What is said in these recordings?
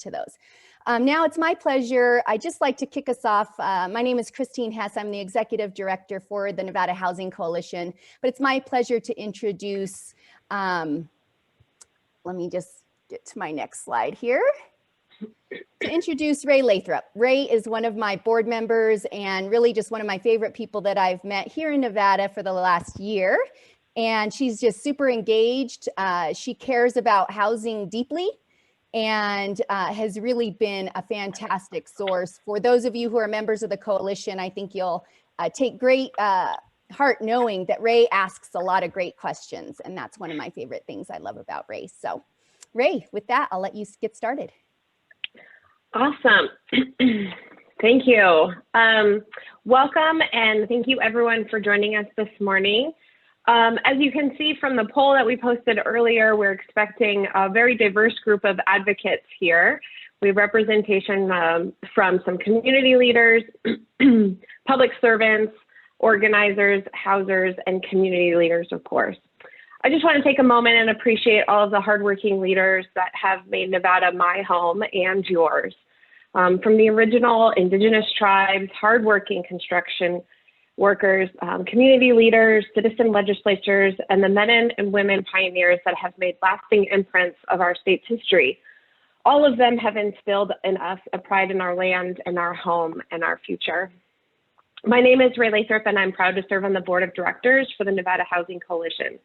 to those. Now it's my pleasure. I'd just like to kick us off. My name is Christine Hess. I'm the Executive Director for the Nevada Housing Coalition, but it's my pleasure to introduce, let me just get to my next slide here. To introduce Ray Lathrop. Ray is one of my board members and really just one of my favorite people that I've met here in Nevada for the last year. And she's just super engaged. She cares about housing deeply and has really been a fantastic source. For those of you who are members of the coalition, I think you'll take great heart knowing that Ray asks a lot of great questions. And that's one of my favorite things I love about Ray. So Ray, with that, I'll let you get started. Awesome. Thank you. Welcome, and thank you everyone for joining us this morning. As you can see from the poll that we posted earlier, we're expecting a very diverse group of advocates here. We have representation from some community leaders, public servants, organizers, housers, and community leaders, of course. I just want to take a moment and appreciate all of the hardworking leaders that have made Nevada my home and yours. From the original indigenous tribes, hardworking construction workers, community leaders, citizen legislatures, and the men and women pioneers that have made lasting imprints of our state's history. All of them have instilled in us a pride in our land and our home and our future. My name is Ray Lathrop, and I'm proud to serve on the board of directors for the Nevada Housing Coalition.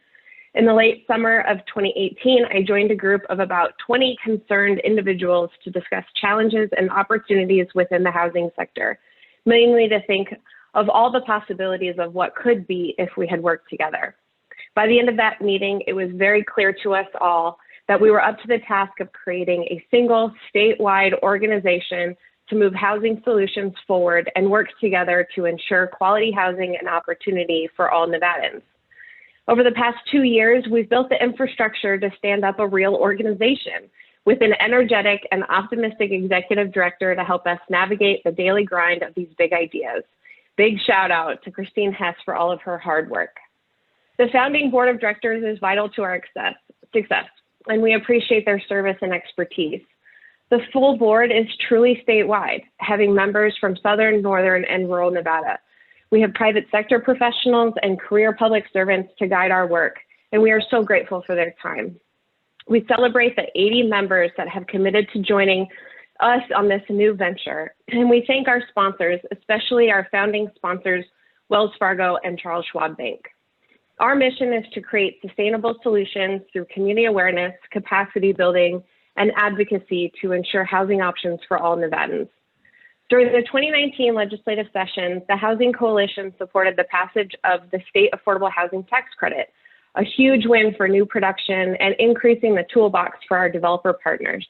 In the late summer of 2018, I joined a group of about 20 concerned individuals to discuss challenges and opportunities within the housing sector, mainly to think of all the possibilities of what could be if we had worked together. By the end of that meeting, it was very clear to us all that we were up to the task of creating a single statewide organization to move housing solutions forward and work together to ensure quality housing and opportunity for all Nevadans. Over the past 2 years, we've built the infrastructure to stand up a real organization with an energetic and optimistic executive director to help us navigate the daily grind of these big ideas. Big shout out to Christine Hess for all of her hard work. The founding board of directors is vital to our success, and we appreciate their service and expertise. The full board is truly statewide, having members from Southern, Northern, and rural Nevada. We have private sector professionals and career public servants to guide our work, and we are so grateful for their time. We celebrate the 80 members that have committed to joining us on this new venture, and we thank our sponsors, especially our founding sponsors, Wells Fargo and Charles Schwab Bank. Our mission is to create sustainable solutions through community awareness, capacity building, and advocacy to ensure housing options for all Nevadans. During the 2019 legislative session, the Housing Coalition supported the passage of the State Affordable Housing Tax Credit, a huge win for new production and increasing the toolbox for our developer partners.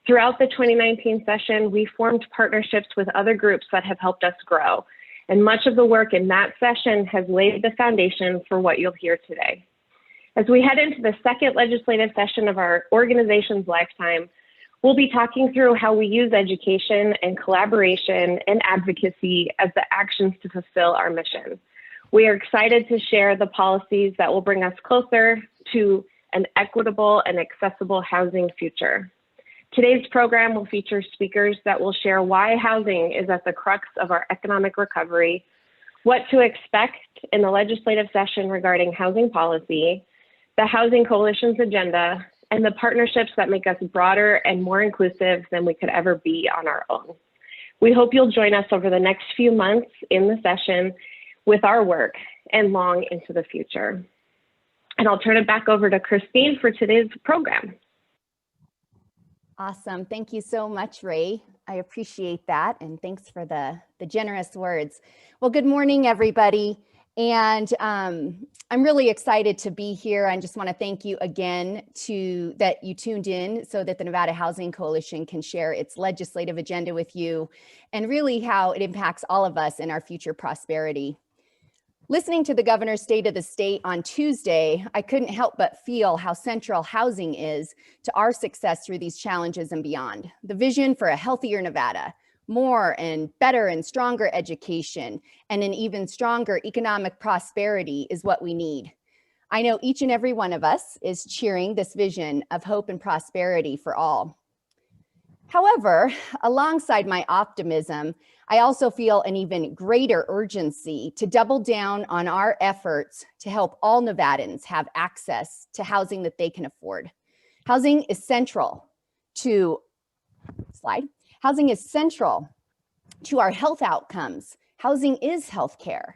Throughout the 2019 session, we formed partnerships with other groups that have helped us grow, and much of the work in that session has laid the foundation for what you'll hear today. As we head into the second legislative session of our organization's lifetime, we'll be talking through how we use education and collaboration and advocacy as the actions to fulfill our mission. We are excited to share the policies that will bring us closer to an equitable and accessible housing future. Today's program will feature speakers that will share why housing is at the crux of our economic recovery, what to expect in the legislative session regarding housing policy, the Housing Coalition's agenda, and the partnerships that make us broader and more inclusive than we could ever be on our own. We hope you'll join us over the next few months in the session with our work and long into the future. And I'll turn it back over to Christine for today's program. Awesome. Thank you so much, Ray. I appreciate that. And thanks for the generous words. Well, good morning, everybody. And I'm really excited to be here. I just want to thank you again that you tuned in so that the Nevada Housing Coalition can share its legislative agenda with you and really how it impacts all of us in our future prosperity. Listening to the governor's State of the State on Tuesday, I couldn't help but feel how central housing is to our success through these challenges and beyond. The vision for a healthier Nevada, more and better and stronger education, and an even stronger economic prosperity is what we need. I know each and every one of us is cheering this vision of hope and prosperity for all. However, alongside my optimism, I also feel an even greater urgency to double down on our efforts to help all Nevadans have access to housing that they can afford. Housing is central to, housing is central to our health outcomes. Housing is healthcare.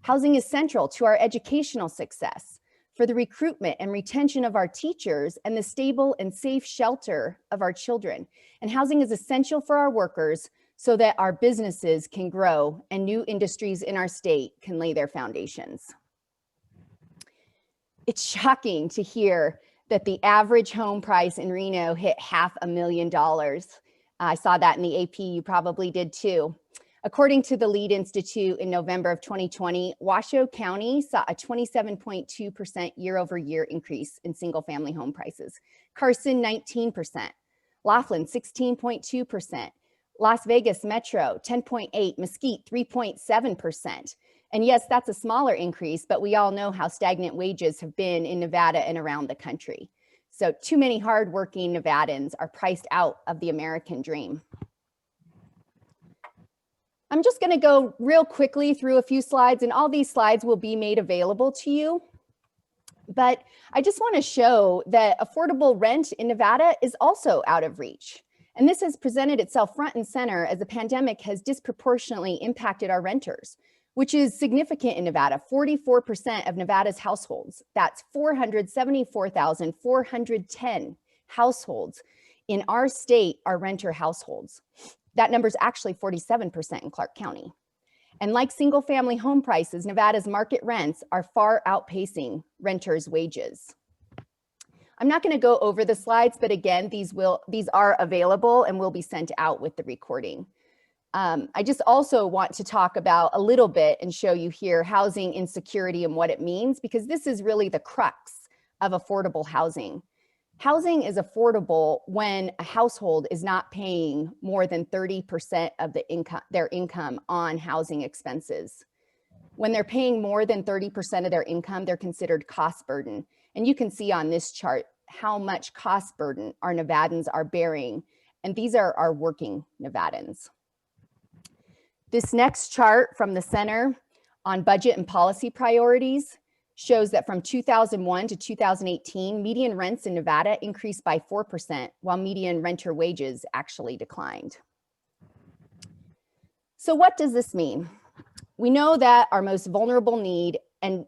Housing is central to our educational success, for the recruitment and retention of our teachers, and the stable and safe shelter of our children. And housing is essential for our workers so that our businesses can grow and new industries in our state can lay their foundations. It's shocking to hear that the average home price in Reno hit $500,000. I saw that in the AP, you probably did too. According to the Lead Institute in November of 2020, Washoe County saw a 27.2% year-over-year increase in single-family home prices. Carson, 19%. Laughlin, 16.2%. Las Vegas Metro, 10.8%. Mesquite, 3.7%. And yes, that's a smaller increase, but we all know how stagnant wages have been in Nevada and around the country. So too many hardworking Nevadans are priced out of the American dream. I'm just going to go real quickly through a few slides, and all these slides will be made available to you. But I just want to show that affordable rent in Nevada is also out of reach. And this has presented itself front and center as the pandemic has disproportionately impacted our renters, which is significant in Nevada. 44% of Nevada's households, that's 474,410 households in our state are renter households. That number is actually 47% in Clark County. And like single family home prices, Nevada's market rents are far outpacing renters' wages. I'm not going to go over the slides, but again, these are available and will be sent out with the recording. I just also want to talk about a little bit and show you here housing insecurity and what it means, because this is really the crux of affordable housing. Housing is affordable when a household is not paying more than 30% of their income on housing expenses. When they're paying more than 30% of their income, they're considered cost burden. And you can see on this chart how much cost burden our Nevadans are bearing. And these are our working Nevadans. This next chart from the center on budget and policy priorities shows that from 2001 to 2018, median rents in Nevada increased by 4%, while median renter wages actually declined. So what does this mean? We know that our most vulnerable need and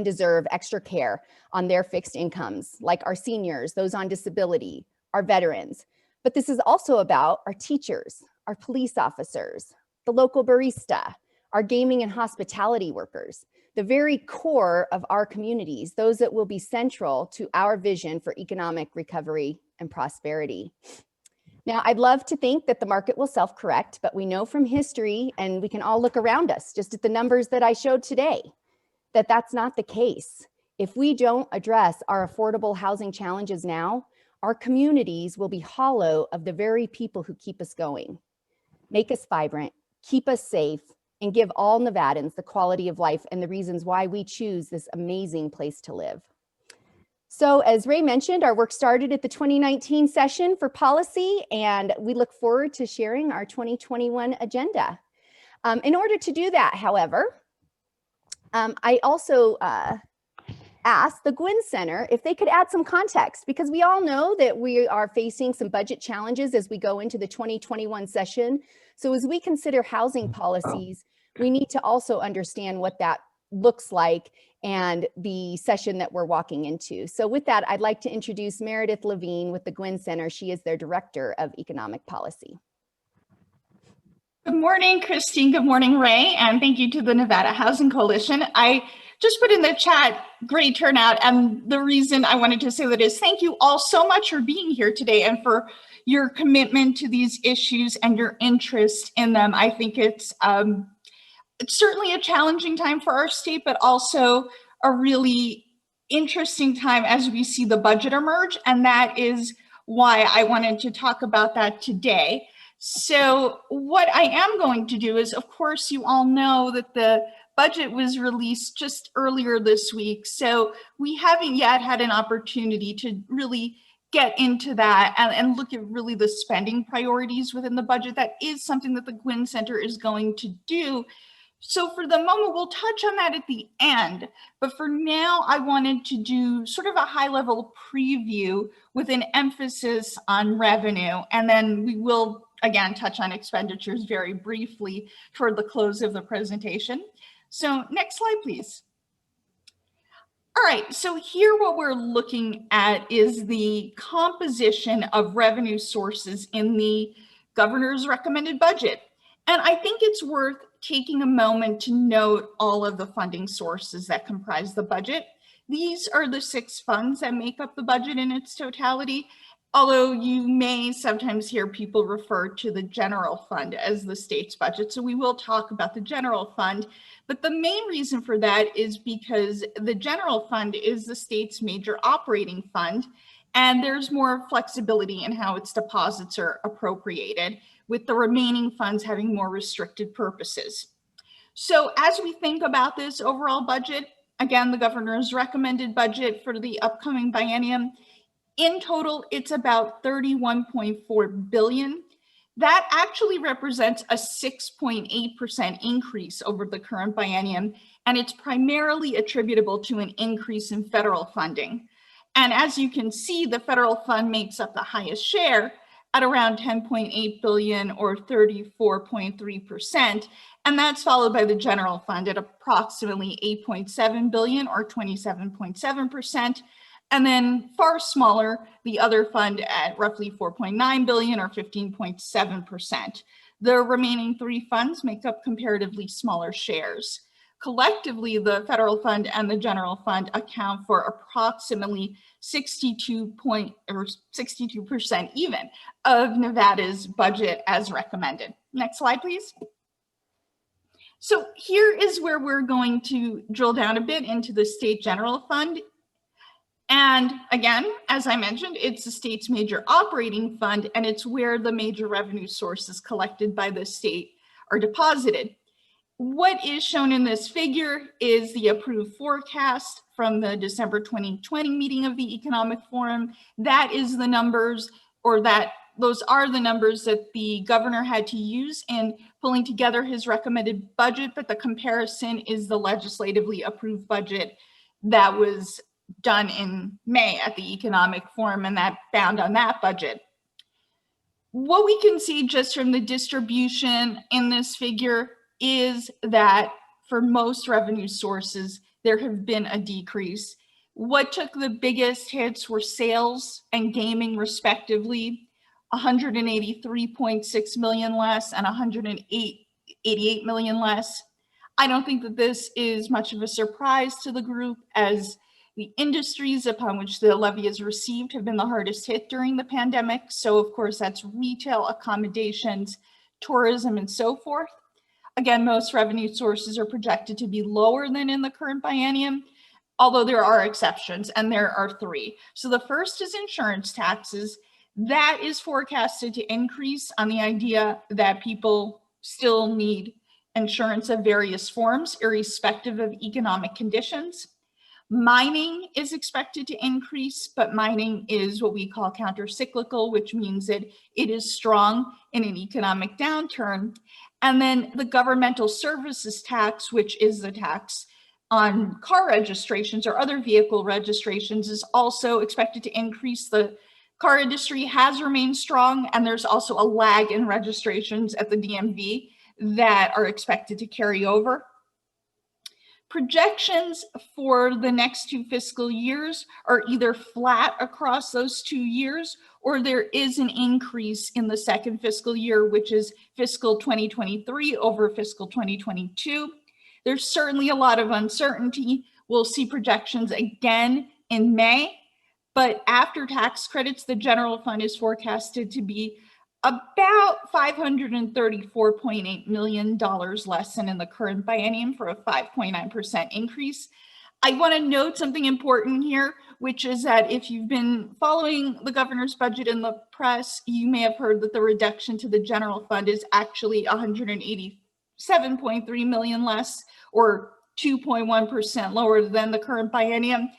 deserve extra care on their fixed incomes, like our seniors, those on disability, our veterans. But this is also about our teachers, our police officers, the local barista, our gaming and hospitality workers, the very core of our communities, those that will be central to our vision for economic recovery and prosperity. Now, I'd love to think that the market will self-correct, but we know from history, and we can all look around us, just at the numbers that I showed today, that that's not the case. If we don't address our affordable housing challenges now, our communities will be hollow of the very people who keep us going, make us vibrant, keep us safe, and give all Nevadans the quality of life and the reasons why we choose this amazing place to live. So as Ray mentioned, our work started at the 2019 session for policy, and we look forward to sharing our 2021 agenda. In order to do that, however, I also asked the Gwynn Center if they could add some context, because we all know that we are facing some budget challenges as we go into the 2021 session. So as we consider housing policies, we need to also understand what that looks like and the session that we're walking into. So with that, I'd like to introduce Meredith Levine with the Gwynn Center. She is their Director of Economic Policy. Good morning, Christine. Good morning, Ray. And thank you to the Nevada Housing Coalition. I just put in the chat, great turnout. And the reason I wanted to say that is thank you all so much for being here today and for your commitment to these issues and your interest in them. I think it's certainly a challenging time for our state, but also a really interesting time as we see the budget emerge. And that is why I wanted to talk about that today. So what I am going to do is, of course, you all know that the budget was released just earlier this week. So we haven't yet had an opportunity to really get into that and look at really the spending priorities within the budget. That is something that the Gwynn Center is going to do. So for the moment, we'll touch on that at the end. But for now, I wanted to do sort of a high-level preview with an emphasis on revenue. And then we will, again, touch on expenditures very briefly toward the close of the presentation. So next slide, please. All right, so here what we're looking at is the composition of revenue sources in the governor's recommended budget. And I think it's worth taking a moment to note all of the funding sources that comprise the budget. These are the 6 funds that make up the budget in its totality, although you may sometimes hear people refer to the general fund as the state's budget. So we will talk about the general fund, but the main reason for that is because the general fund is the state's major operating fund, and there's more flexibility in how its deposits are appropriated, with the remaining funds having more restricted purposes. So as we think about this overall budget, again, the governor's recommended budget for the upcoming biennium, in total, it's about $31.4 billion. That actually represents a 6.8% increase over the current biennium, and it's primarily attributable to an increase in federal funding. And as you can see, the federal fund makes up the highest share at around $10.8 billion or 34.3%. And that's followed by the general fund at approximately $8.7 billion or 27.7%. And then far smaller, the other fund at roughly $4.9 billion or 15.7%. The remaining 3 funds make up comparatively smaller shares. Collectively, the federal fund and the general fund account for approximately 62% even of Nevada's budget as recommended. Next slide, please. So here is where we're going to drill down a bit into the state general fund. And again, as I mentioned, it's the state's major operating fund, and it's where the major revenue sources collected by the state are deposited. What is shown in this figure is the approved forecast from the December 2020 meeting of the Economic Forum. That is the numbers, or those are the numbers that the governor had to use in pulling together his recommended budget, but the comparison is the legislatively approved budget that was done in May at the Economic Forum, and that bound on that budget. What we can see just from the distribution in this figure is that for most revenue sources, there have been a decrease. What took the biggest hits were sales and gaming respectively, 183.6 million less and 188 million less. I don't think that this is much of a surprise to the group, as the industries upon which the levy is received have been the hardest hit during the pandemic. So of course that's retail, accommodations, tourism, and so forth. Again, most revenue sources are projected to be lower than in the current biennium, although there are exceptions, and there are 3. So the first is insurance taxes. That is forecasted to increase on the idea that people still need insurance of various forms, irrespective of economic conditions. Mining is expected to increase, but mining is what we call counter-cyclical, which means that it is strong in an economic downturn. And then the governmental services tax, which is the tax on car registrations or other vehicle registrations, is also expected to increase. The car industry has remained strong, and there's also a lag in registrations at the DMV that are expected to carry over. Projections for the next 2 fiscal years are either flat across those 2 years, or there is an increase in the second fiscal year, which is fiscal 2023 over fiscal 2022. There's certainly a lot of uncertainty. We'll see projections again in May, but after tax credits, the general fund is forecasted to be about $534.8 million less than in the current biennium, for a 5.9% increase. I want to note something important here, which is that if you've been following the governor's budget in the press, you may have heard that the reduction to the general fund is actually $187.3 million less, or 2.1% lower than the current biennium.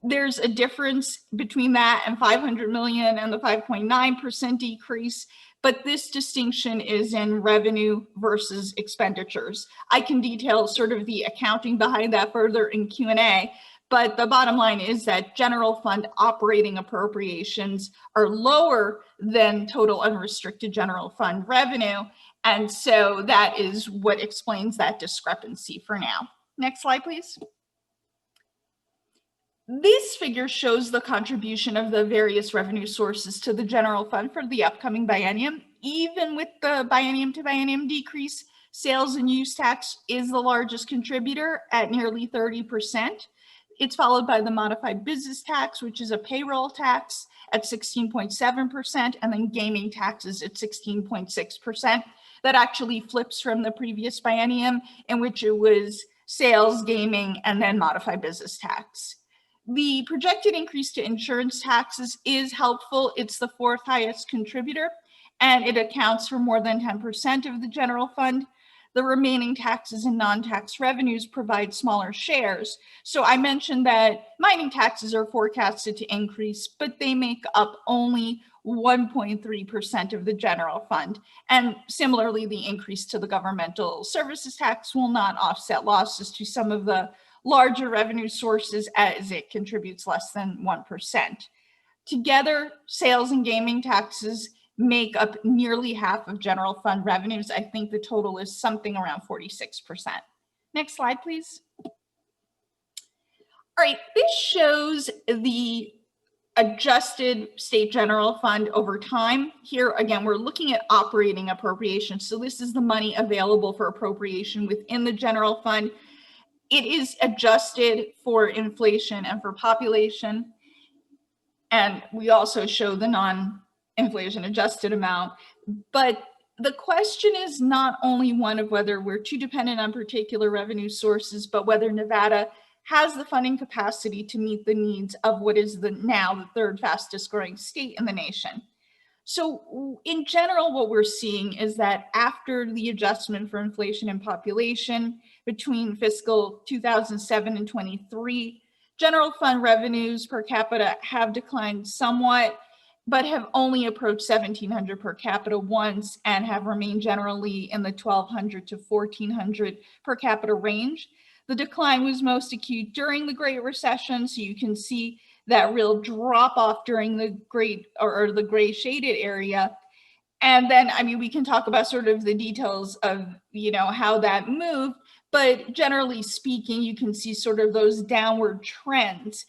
There's a difference between that and 500 million and the 5.9% decrease, but this distinction is in revenue versus expenditures. I can detail sort of the accounting behind that further in Q&A, but the bottom line is that general fund operating appropriations are lower than total unrestricted general fund revenue. And so that is what explains that discrepancy for now. Next slide, please. This figure shows the contribution of the various revenue sources to the general fund for the upcoming biennium. Even with the biennium to biennium decrease, sales and use tax is the largest contributor at nearly 30%. It's followed by the modified business tax, which is a payroll tax at 16.7%, and then gaming taxes at 16.6%. That actually flips from the previous biennium in which it was sales, gaming, and then modified business tax. The projected increase to insurance taxes is helpful. It's the fourth highest contributor, and it accounts for more than 10% of the general fund. The remaining taxes and non-tax revenues provide smaller shares. So I mentioned that mining taxes are forecasted to increase, but they make up only 1.3% of the general fund. And similarly, the increase to the governmental services tax will not offset losses to some of the larger revenue sources as it contributes less than 1%. Together, sales and gaming taxes make up nearly half of general fund revenues. I think the total is something around 46%. Next slide, please. All right, this shows the adjusted state general fund over time. Here, again, we're looking at operating appropriations. So this is the money available for appropriation within the general fund. It is adjusted for inflation and for population. And we also show the non-inflation adjusted amount. But the question is not only one of whether we're too dependent on particular revenue sources, but whether Nevada has the funding capacity to meet the needs of what is now the third fastest growing state in the nation. So in general, what we're seeing is that after the adjustment for inflation and population between fiscal 2007 and 23, general fund revenues per capita have declined somewhat, but have only approached $1,700 per capita once and have remained generally in the $1,200 to $1,400 per capita range. The decline was most acute during the Great Recession, so you can see that real drop off during the the gray shaded area. And then, I mean, we can talk about sort of the details of, how that moved, but generally speaking, you can see sort of those downward trends.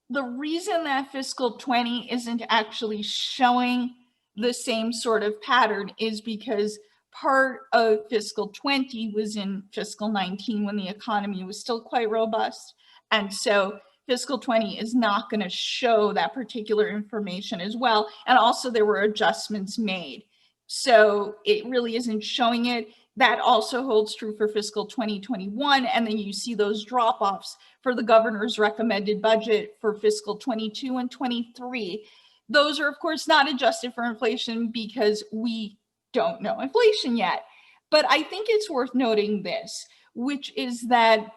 The reason that fiscal 20 isn't actually showing the same sort of pattern is because part of fiscal 20 was in fiscal 19 when the economy was still quite robust. And so fiscal 20 is not going to show that particular information as well. And also there were adjustments made. So it really isn't showing it. That also holds true for fiscal 2021. And then you see those drop-offs for the governor's recommended budget for fiscal 22 and 23. Those are, of course, not adjusted for inflation because we don't know inflation yet. But I think it's worth noting this, which is that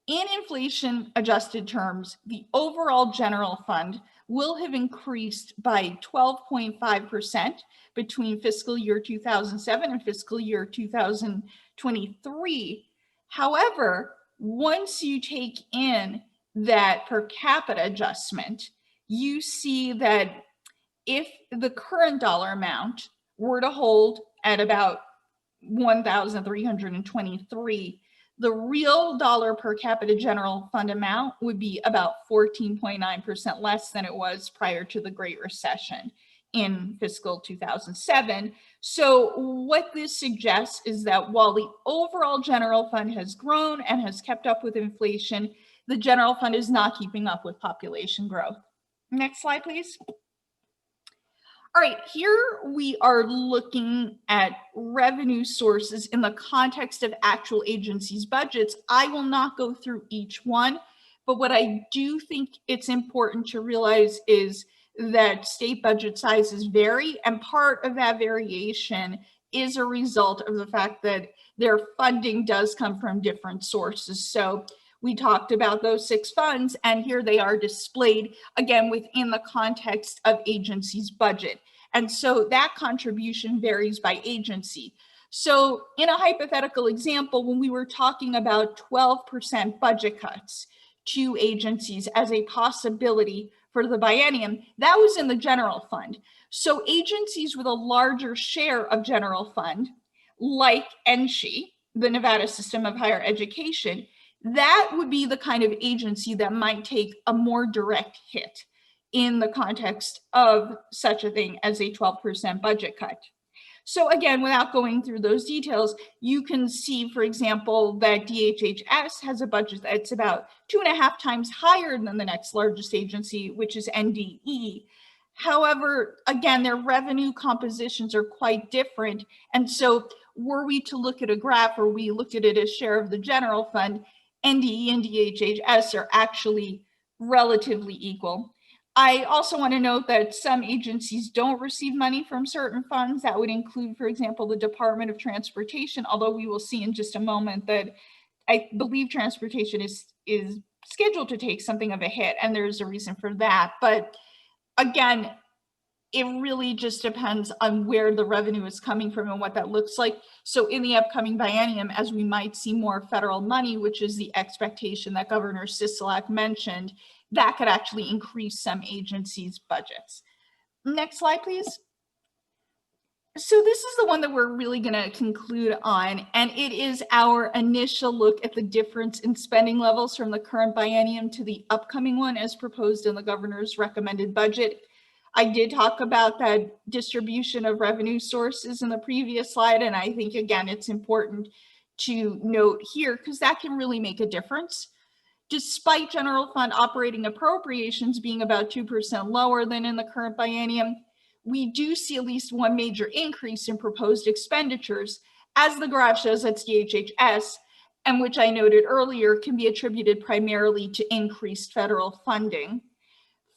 in inflation adjusted terms, the overall general fund will have increased by 12.5% between fiscal year 2007 and fiscal year 2023. However, once you take in that per capita adjustment, you see that if the current dollar amount were to hold at about 1,323, the real dollar per capita general fund amount would be about 14.9% less than it was prior to the Great Recession in fiscal 2007. So what this suggests is that while the overall general fund has grown and has kept up with inflation, the general fund is not keeping up with population growth. Next slide, please. All right, here we are looking at revenue sources in the context of actual agencies' budgets. I will not go through each one, but what I do think it's important to realize is that state budget sizes vary, and part of that variation is a result of the fact that their funding does come from different sources. So We talked about those 6 funds, and here they are displayed again within the context of agency's budget. And so that contribution varies by agency. So in a hypothetical example, when we were talking about 12% budget cuts to agencies as a possibility for the biennium, that was in the general fund. So agencies with a larger share of general fund, like NSHE, the Nevada System of Higher Education, that would be the kind of agency that might take a more direct hit in the context of such a thing as a 12% budget cut. So again, without going through those details, you can see, for example, that DHHS has a budget that's about 2.5 times higher than the next largest agency, which is NDE. However, again, their revenue compositions are quite different. And so were we to look at a graph where we looked at it as share of the general fund, NDE and DHHS are actually relatively equal. I also want to note that some agencies don't receive money from certain funds. That would include, for example, the Department of Transportation, although we will see in just a moment that I believe transportation is scheduled to take something of a hit, and there's a reason for that. But again, it really just depends on where the revenue is coming from and what that looks like. So in the upcoming biennium, as we might see more federal money, which is the expectation that Governor Sisolak mentioned, that could actually increase some agencies' budgets. Next slide, please. So this is the one that we're really going to conclude on, and it is our initial look at the difference in spending levels from the current biennium to the upcoming one as proposed in the governor's recommended budget. I did talk about that distribution of revenue sources in the previous slide, and I think, again, it's important to note here because that can really make a difference. Despite general fund operating appropriations being about 2% lower than in the current biennium, we do see at least one major increase in proposed expenditures, as the graph shows at DHHS, and which I noted earlier can be attributed primarily to increased federal funding.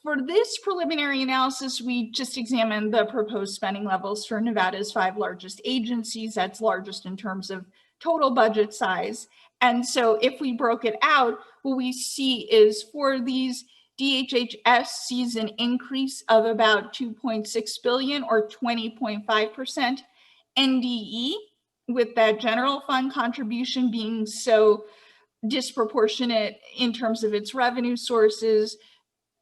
For this preliminary analysis, we just examined the proposed spending levels for Nevada's 5 largest agencies. That's largest in terms of total budget size. And so if we broke it out, what we see is for these, DHHS sees an increase of about 2.6 billion or 20.5%. NDE, with that general fund contribution being so disproportionate in terms of its revenue sources,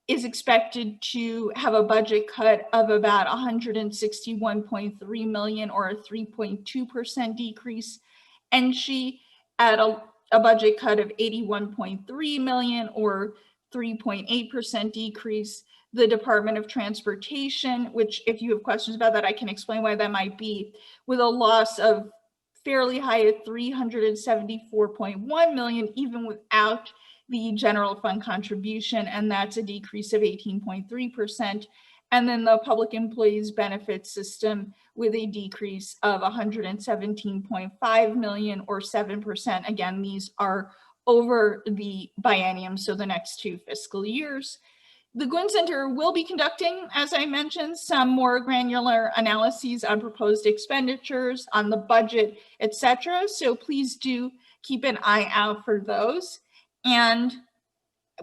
is expected to have a budget cut of about 161.3 million or a 3.2% decrease. NSHE at a budget cut of 81.3 million or 3.8% decrease. The Department of Transportation, which if you have questions about that, I can explain why that might be, with a loss of fairly high at 374.1 million, even without the general fund contribution, and that's a decrease of 18.3%. And then the Public Employees Benefit System with a decrease of 117.5 million or 7%. Again, these are over the biennium, so the next 2 fiscal years. The Gwynn Center will be conducting, as I mentioned, some more granular analyses on proposed expenditures, on the budget, etc. So please do keep an eye out for those. And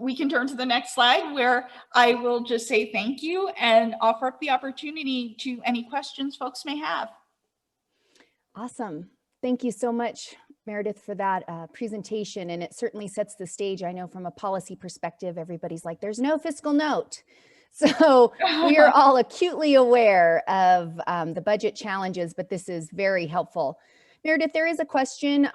we can turn to the next slide where I will just say thank you and offer up the opportunity to any questions folks may have. Awesome. Thank you so much, Meredith, for that presentation. And it certainly sets the stage. I know from a policy perspective, everybody's like, there's no fiscal note. So we are all acutely aware of the budget challenges, but this is very helpful. Meredith, there is a question.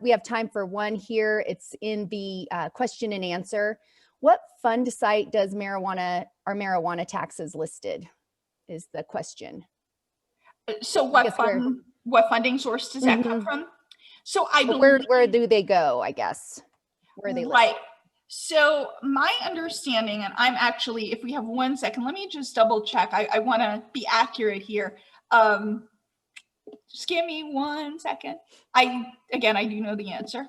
We have time for one here. It's in the question and answer. What fund site does marijuana taxes listed? Is the question. So what funding source does that come from? So I believe where do they go? I guess where are they listed? Right. So my understanding, and I'm actually, if we have 1 second, let me just double check. I want to be accurate here. Just give me 1 second. I do know the answer.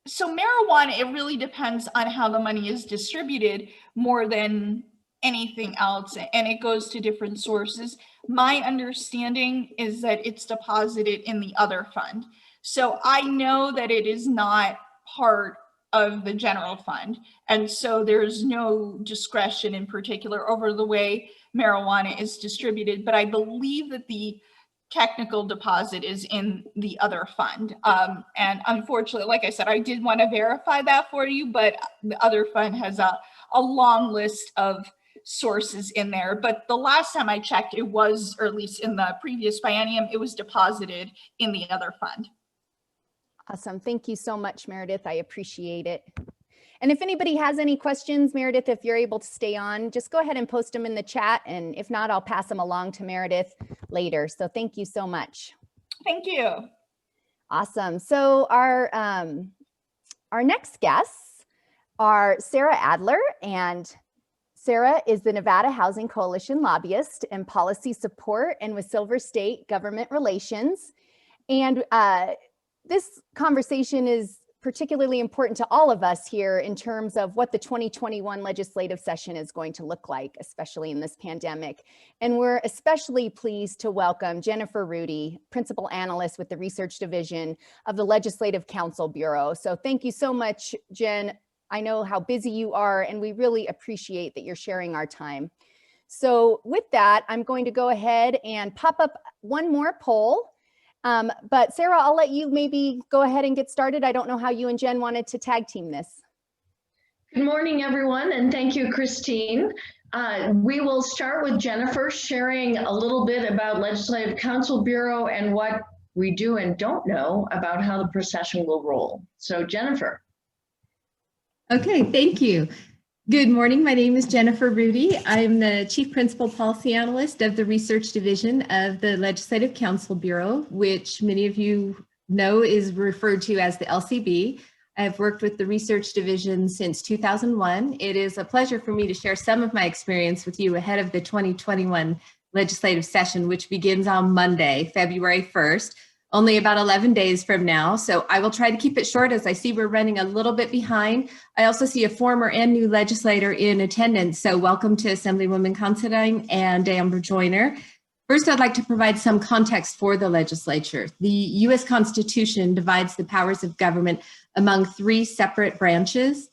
So marijuana, it really depends on how the money is distributed more than anything else, and it goes to different sources. My understanding is that it's deposited in the other fund. So I know that it is not part of the general fund. And so there's no discretion in particular over the way marijuana is distributed. But I believe that the technical deposit is in the other fund. And unfortunately, like I said, I did want to verify that for you, but the other fund has a long list of sources in there. But the last time I checked, it was, or at least in the previous biennium, it was deposited in the other fund. Awesome. Thank you so much, Meredith. I appreciate it. And if anybody has any questions, Meredith, if you're able to stay on, just go ahead and post them in the chat. And if not, I'll pass them along to Meredith later. So thank you so much. Thank you. Awesome. So our next guests are Sarah Adler, and Sarah is the Nevada Housing Coalition lobbyist and policy support and with Silver State Government Relations. And this conversation is particularly important to all of us here in terms of what the 2021 legislative session is going to look like, especially in this pandemic. And we're especially pleased to welcome Jennifer Rudy, Principal Analyst with the Research Division of the Legislative Council Bureau. So thank you so much, Jen. I know how busy you are, and we really appreciate that you're sharing our time. So with that, I'm going to go ahead and pop up one more poll. But Sarah, I'll let you maybe go ahead and get started. I don't know how you and Jen wanted to tag team this. Good morning, everyone, and thank you, Christine. We will start with Jennifer sharing a little bit about Legislative Council Bureau and what we do and don't know about how the procession will roll. So Jennifer. Okay, thank you. Good morning. My name is Jennifer Rudy. I'm the Chief Principal Policy Analyst of the Research Division of the Legislative Council Bureau, which many of you know is referred to as the LCB. I've worked with the Research Division since 2001. It is a pleasure for me to share some of my experience with you ahead of the 2021 legislative session, which begins on Monday, February 1st. Only about 11 days from now. So I will try to keep it short as I see we're running a little bit behind. I also see a former and new legislator in attendance. So welcome to Assemblywoman Considine and Amber Joyner. First, I'd like to provide some context for the legislature. The U.S. Constitution divides the powers of government among 3 separate branches.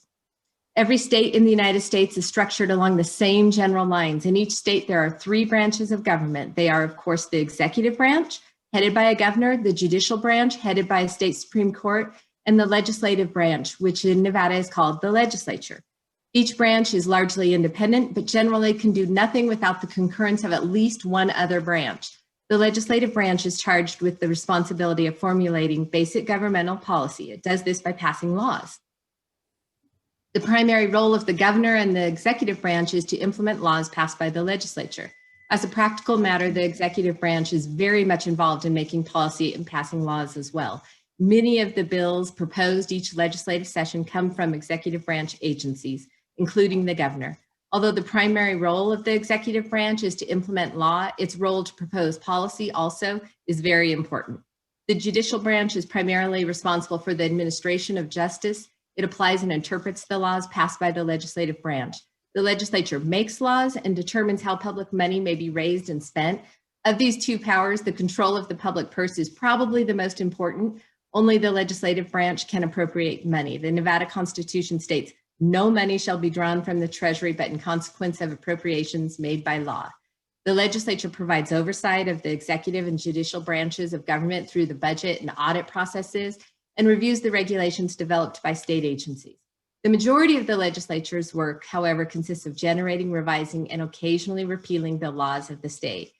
Every state in the United States is structured along the same general lines. In each state, there are 3 branches of government. They are, of course, the executive branch, headed by a governor, the judicial branch, headed by a state Supreme Court, and the legislative branch, which in Nevada is called the legislature. Each branch is largely independent, but generally can do nothing without the concurrence of at least one other branch. The legislative branch is charged with the responsibility of formulating basic governmental policy. It does this by passing laws. The primary role of the governor and the executive branch is to implement laws passed by the legislature. As a practical matter, the executive branch is very much involved in making policy and passing laws as well. Many of the bills proposed each legislative session come from executive branch agencies, including the governor. Although the primary role of the executive branch is to implement law, its role to propose policy also is very important. The judicial branch is primarily responsible for the administration of justice. It applies and interprets the laws passed by the legislative branch. The legislature makes laws and determines how public money may be raised and spent. Of these 2 powers, the control of the public purse is probably the most important. Only the legislative branch can appropriate money. The Nevada Constitution states, no money shall be drawn from the Treasury, but in consequence of appropriations made by law. The legislature provides oversight of the executive and judicial branches of government through the budget and audit processes and reviews the regulations developed by state agencies. The majority of the legislature's work, however, consists of generating, revising, and occasionally repealing the laws of the state.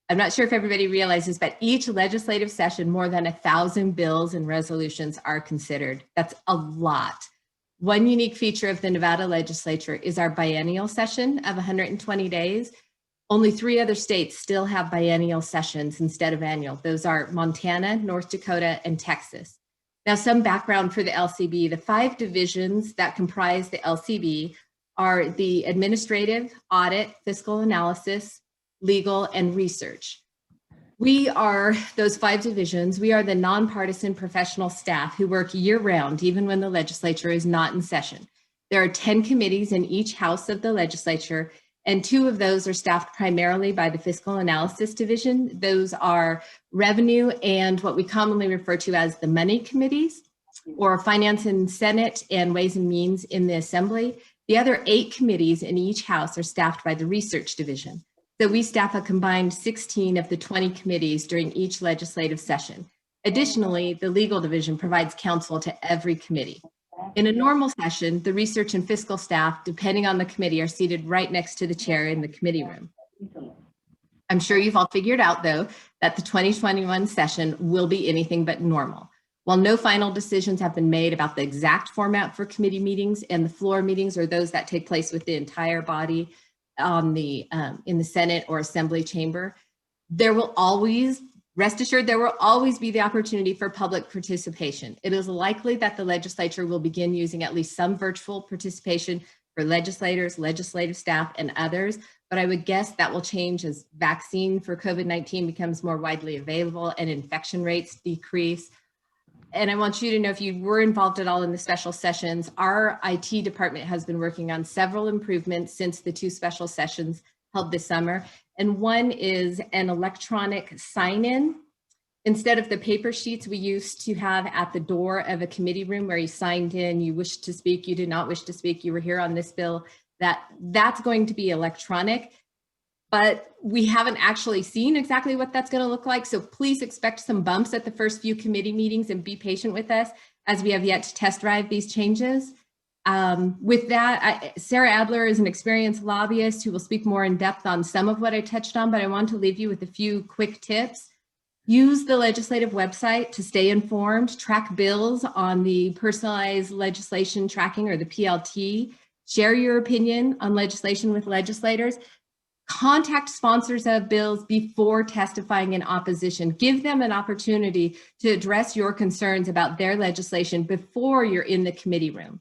I'm not sure if everybody realizes, but each legislative session, more than 1,000 bills and resolutions are considered. That's a lot. One unique feature of the Nevada legislature is our biennial session of 120 days. Only 3 other states still have biennial sessions instead of annual. Those are Montana, North Dakota, and Texas. Now, some background for the LCB. The 5 divisions that comprise the LCB are the administrative, audit, fiscal analysis, legal, and research. We are those 5 divisions. We are the nonpartisan professional staff who work year-round, even when the legislature is not in session. There are 10 committees in each house of the legislature, and 2 of those are staffed primarily by the Fiscal Analysis Division. Those are Revenue and what we commonly refer to as the Money Committees, or Finance and Senate and Ways and Means in the Assembly. The other 8 committees in each house are staffed by the Research Division. So we staff a combined 16 of the 20 committees during each legislative session. Additionally, the Legal Division provides counsel to every committee. In a normal session, the research and fiscal staff, depending on the committee, are seated right next to the chair in the committee room. I'm sure you've all figured out, though, that the 2021 session will be anything but normal. While no final decisions have been made about the exact format for committee meetings, and the floor meetings are those that take place with the entire body on the in the Senate or Assembly chamber, there will always, rest assured, there will always be the opportunity for public participation. It is likely that the legislature will begin using at least some virtual participation for legislators, legislative staff, and others, but I would guess that will change as vaccine for COVID-19 becomes more widely available and infection rates decrease. And I want you to know, if you were involved at all in the special sessions, our IT department has been working on several improvements since the 2 special sessions held this summer. And one is an electronic sign-in. Instead of the paper sheets we used to have at the door of a committee room where you signed in, you wished to speak, you did not wish to speak, you were here on this bill, that's going to be electronic. But we haven't actually seen exactly what that's going to look like. So please expect some bumps at the first few committee meetings and be patient with us as we have yet to test drive these changes. With that, Sarah Adler is an experienced lobbyist who will speak more in depth on some of what I touched on, but I want to leave you with a few quick tips. Use the legislative website to stay informed, track bills on the personalized legislation tracking, or the PLT, share your opinion on legislation with legislators. Contact sponsors of bills before testifying in opposition. Give them an opportunity to address your concerns about their legislation before you're in the committee room.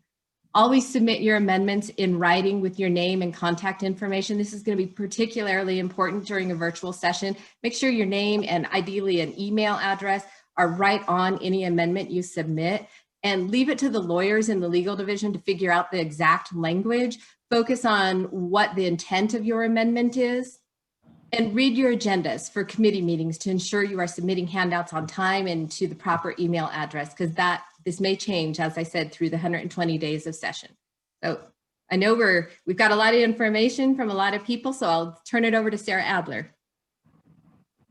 Always submit your amendments in writing with your name and contact information. This is going to be particularly important during a virtual session. Make sure your name and ideally an email address are right on any amendment you submit, and leave it to the lawyers in the legal division to figure out the exact language. Focus on what the intent of your amendment is, and read your agendas for committee meetings to ensure you are submitting handouts on time and to the proper email address, because this may change, as I said, through the 120 days of session. So I know we've got a lot of information from a lot of people, so I'll turn it over to Sarah Adler.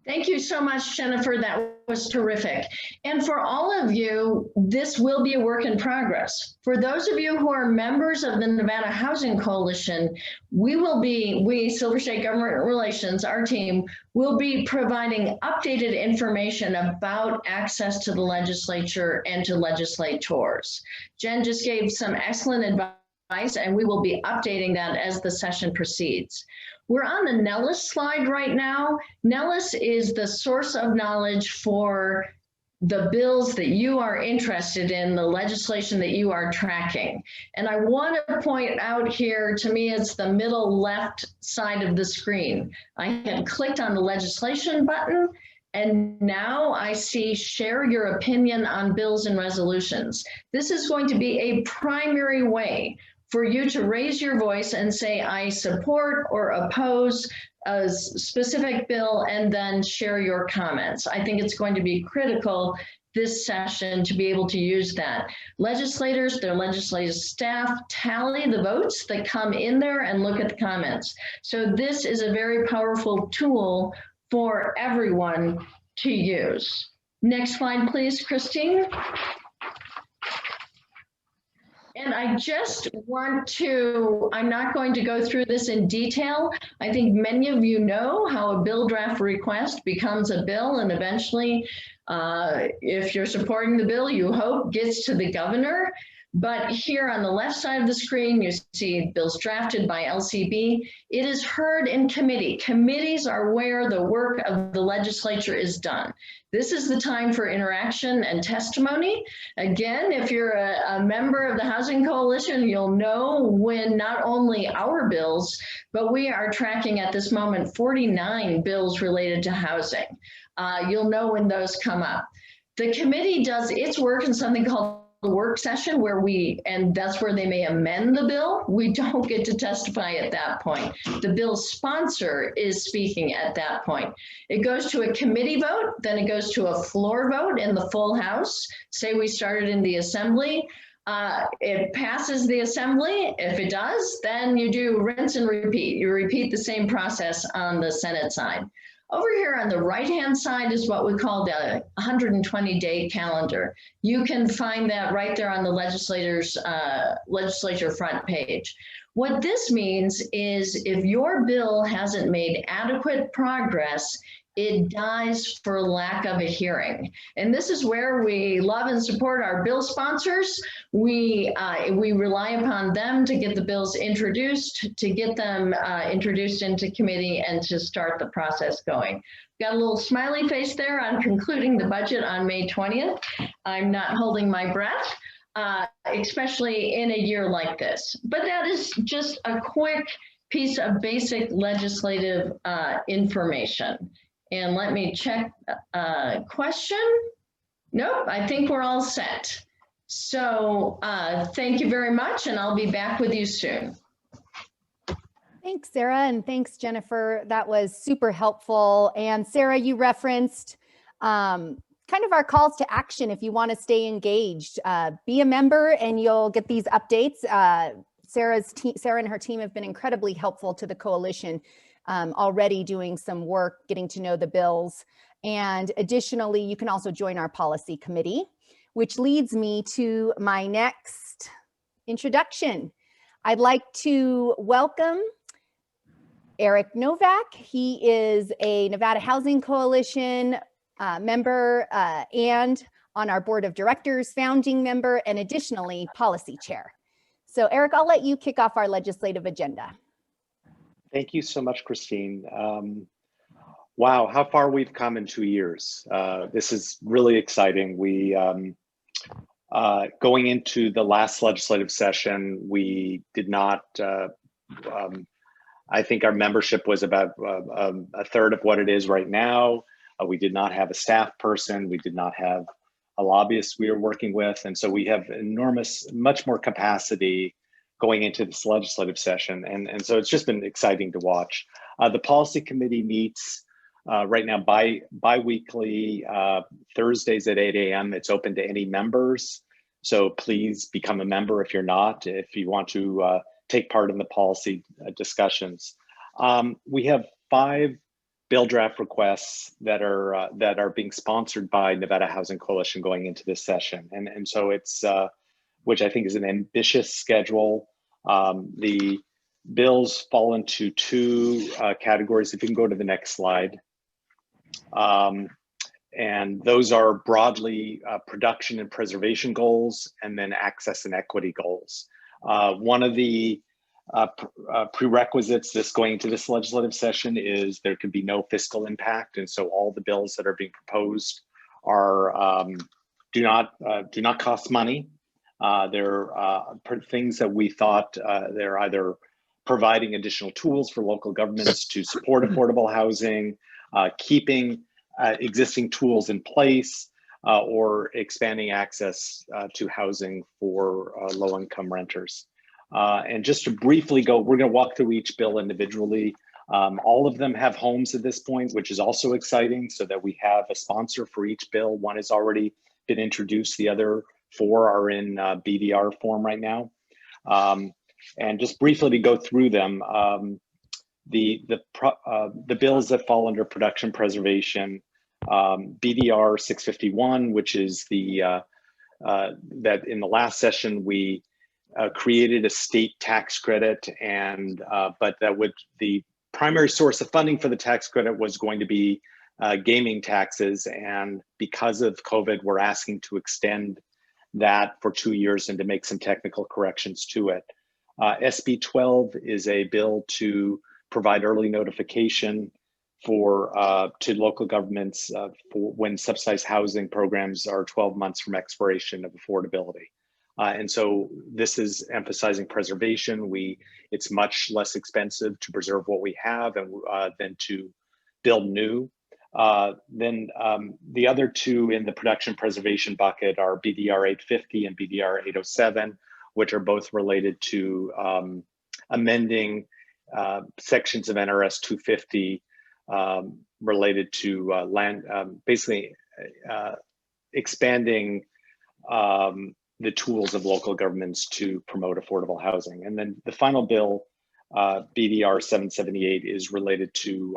Thank you so much, Jennifer. That was terrific. And for all of you, this will be a work in progress. For those of you who are members of the Nevada Housing Coalition, we, Silver State Government Relations, our team, will be providing updated information about access to the legislature and to legislators. Jen just gave some excellent advice, and we will be updating that as the session proceeds. We're on the Nellis slide right now. Nellis is the source of knowledge for the bills that you are interested in, the legislation that you are tracking. And I want to point out here, to me, it's the middle left side of the screen. I had clicked on the legislation button, and now I see share your opinion on bills and resolutions. This is going to be a primary way for you to raise your voice and say, I support or oppose a specific bill, and then share your comments. I think it's going to be critical this session to be able to use that. Legislators, their legislative staff tally the votes that come in there and look at the comments. So this is a very powerful tool for everyone to use. Next slide, please, Christine. And I just want to, I'm not going to go through this in detail. I think many of you know how a bill draft request becomes a bill, and eventually, if you're supporting the bill, you hope gets to the governor. But here on the left side of the screen, you see bills drafted by LCB. It is heard in committee. Committees are where the work of the legislature is done. This is the time for interaction and testimony. Again, if you're a member of the Housing Coalition, you'll know when not only our bills, but we are tracking at this moment 49 bills related to housing. You'll know when those come up. The committee does its work in something called work session and that's where they may amend the bill. We don't get to testify at that point. The bill sponsor is speaking at that point. It goes to a committee vote, then it goes to a floor vote in the full House. Say we started in the Assembly. It passes the Assembly. If it does, then you do rinse and repeat. You repeat the same process on the Senate side. Over here on the right-hand side is what we call the 120-day calendar. You can find that right there on the legislature front page. What this means is if your bill hasn't made adequate progress, it dies for lack of a hearing. And this is where we love and support our bill sponsors. We rely upon them to get the bills introduced, to get them introduced into committee and to start the process going. Got a little smiley face there on concluding the budget on May 20th. I'm not holding my breath, especially in a year like this. But that is just a quick piece of basic legislative information. And let me check question. Nope, I think we're all set. So thank you very much, and I'll be back with you soon. Thanks, Sarah, and thanks, Jennifer. That was super helpful. And Sarah, you referenced kind of our calls to action if you want to stay engaged. Be a member and you'll get these updates. Sarah and her team have been incredibly helpful to the coalition, already doing some work, getting to know the bills. And additionally, you can also join our policy committee, which leads me to my next introduction. I'd like to welcome Eric Novak. He is a Nevada Housing Coalition member and on our board of directors, founding member, and additionally policy chair. So Eric, I'll let you kick off our legislative agenda. Thank you so much, Christine. Wow, how far we've come in 2 years. This is really exciting. We, going into the last legislative session, we did not, I think our membership was about a third of what it is right now. We did not have a staff person. We did not have a lobbyist we were working with. And so we have much more capacity going into this legislative session. And so it's just been exciting to watch. The policy committee meets right now bi-weekly, Thursdays at 8 a.m. It's open to any members. So please become a member if you're not, if you want to take part in the policy discussions. We have 5 bill draft requests that are being sponsored by Nevada Housing Coalition going into this session. And so it's, which I think is an ambitious schedule. The bills fall into 2 categories. If you can go to the next slide. And those are broadly production and preservation goals, and then access and equity goals. One of the prerequisites going into this legislative session is there can be no fiscal impact, and so all the bills that are being proposed are do not cost money. They're things that we thought they're either providing additional tools for local governments to support affordable housing, keeping existing tools in place, or expanding access to housing for low-income renters. And just to briefly go, we're going to walk through each bill individually. All of them have homes at this point, which is also exciting, so that we have a sponsor for each bill. One has already been introduced. The other 4 are in BDR form right now. And just briefly to go through them, the bills that fall under production preservation, BDR 651, which is the that in the last session we created a state tax credit, and but that would, the primary source of funding for the tax credit was going to be gaming taxes, and because of COVID, we're asking to extend that for 2 years and to make some technical corrections to it. SB 12 is a bill to provide early notification for to local governments for when subsidized housing programs are 12 months from expiration of affordability. And so this is emphasizing preservation. It's much less expensive to preserve what we have and than to build new. Then the other two in the production preservation bucket are BDR 850 and BDR 807, which are both related to amending sections of NRS 250 related to land, basically expanding the tools of local governments to promote affordable housing. And then the final bill, BDR 778, is related to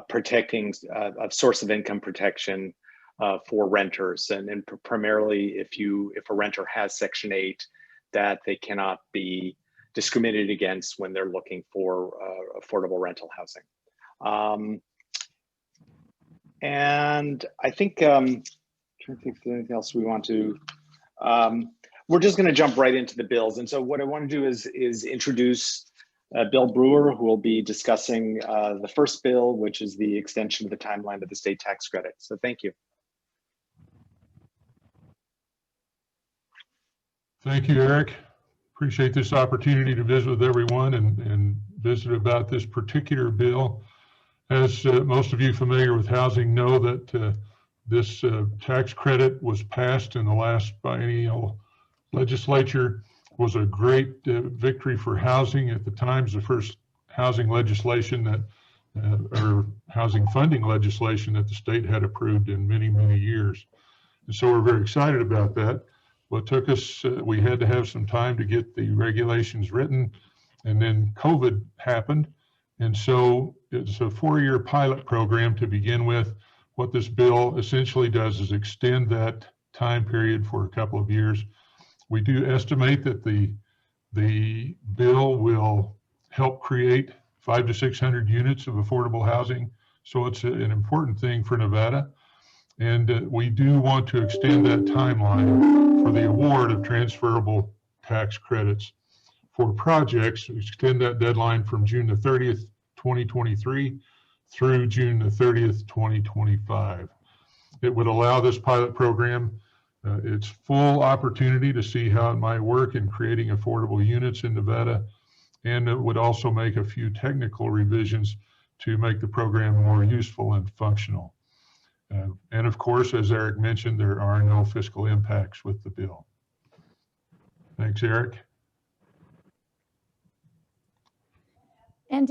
protecting a source of income protection for renters, and primarily if a renter has Section 8, that they cannot be discriminated against when they're looking for affordable rental housing. And I think, trying to think if there's anything else we want to, we're just going to jump right into the bills. And so what I want to do is introduce Bill Brewer, who will be discussing the first bill, which is the extension of the timeline of the state tax credit. So thank you. Thank you, Eric. Appreciate this opportunity to visit with everyone and visit about this particular bill. As most of you familiar with housing know that this tax credit was passed in the last biennial legislature, was a great victory for housing. At the time, it was the first housing legislation that, or housing funding legislation that the state had approved in many, many years. And so we're very excited about that. What took us, we had to have some time to get the regulations written, and then COVID happened. And so it's a 4-year pilot program to begin with. What this bill essentially does is extend that time period for a couple of years. We do estimate that the bill will help create 500 to 600 units of affordable housing. So it's an important thing for Nevada. And we do want to extend that timeline for the award of transferable tax credits for projects, extend that deadline from June the 30th, 2023 through June the 30th, 2025. It would allow this pilot program its full opportunity to see how it might work in creating affordable units in Nevada, and it would also make a few technical revisions to make the program more useful and functional. And of course, as Eric mentioned, there are no fiscal impacts with the bill. Thanks, Eric. And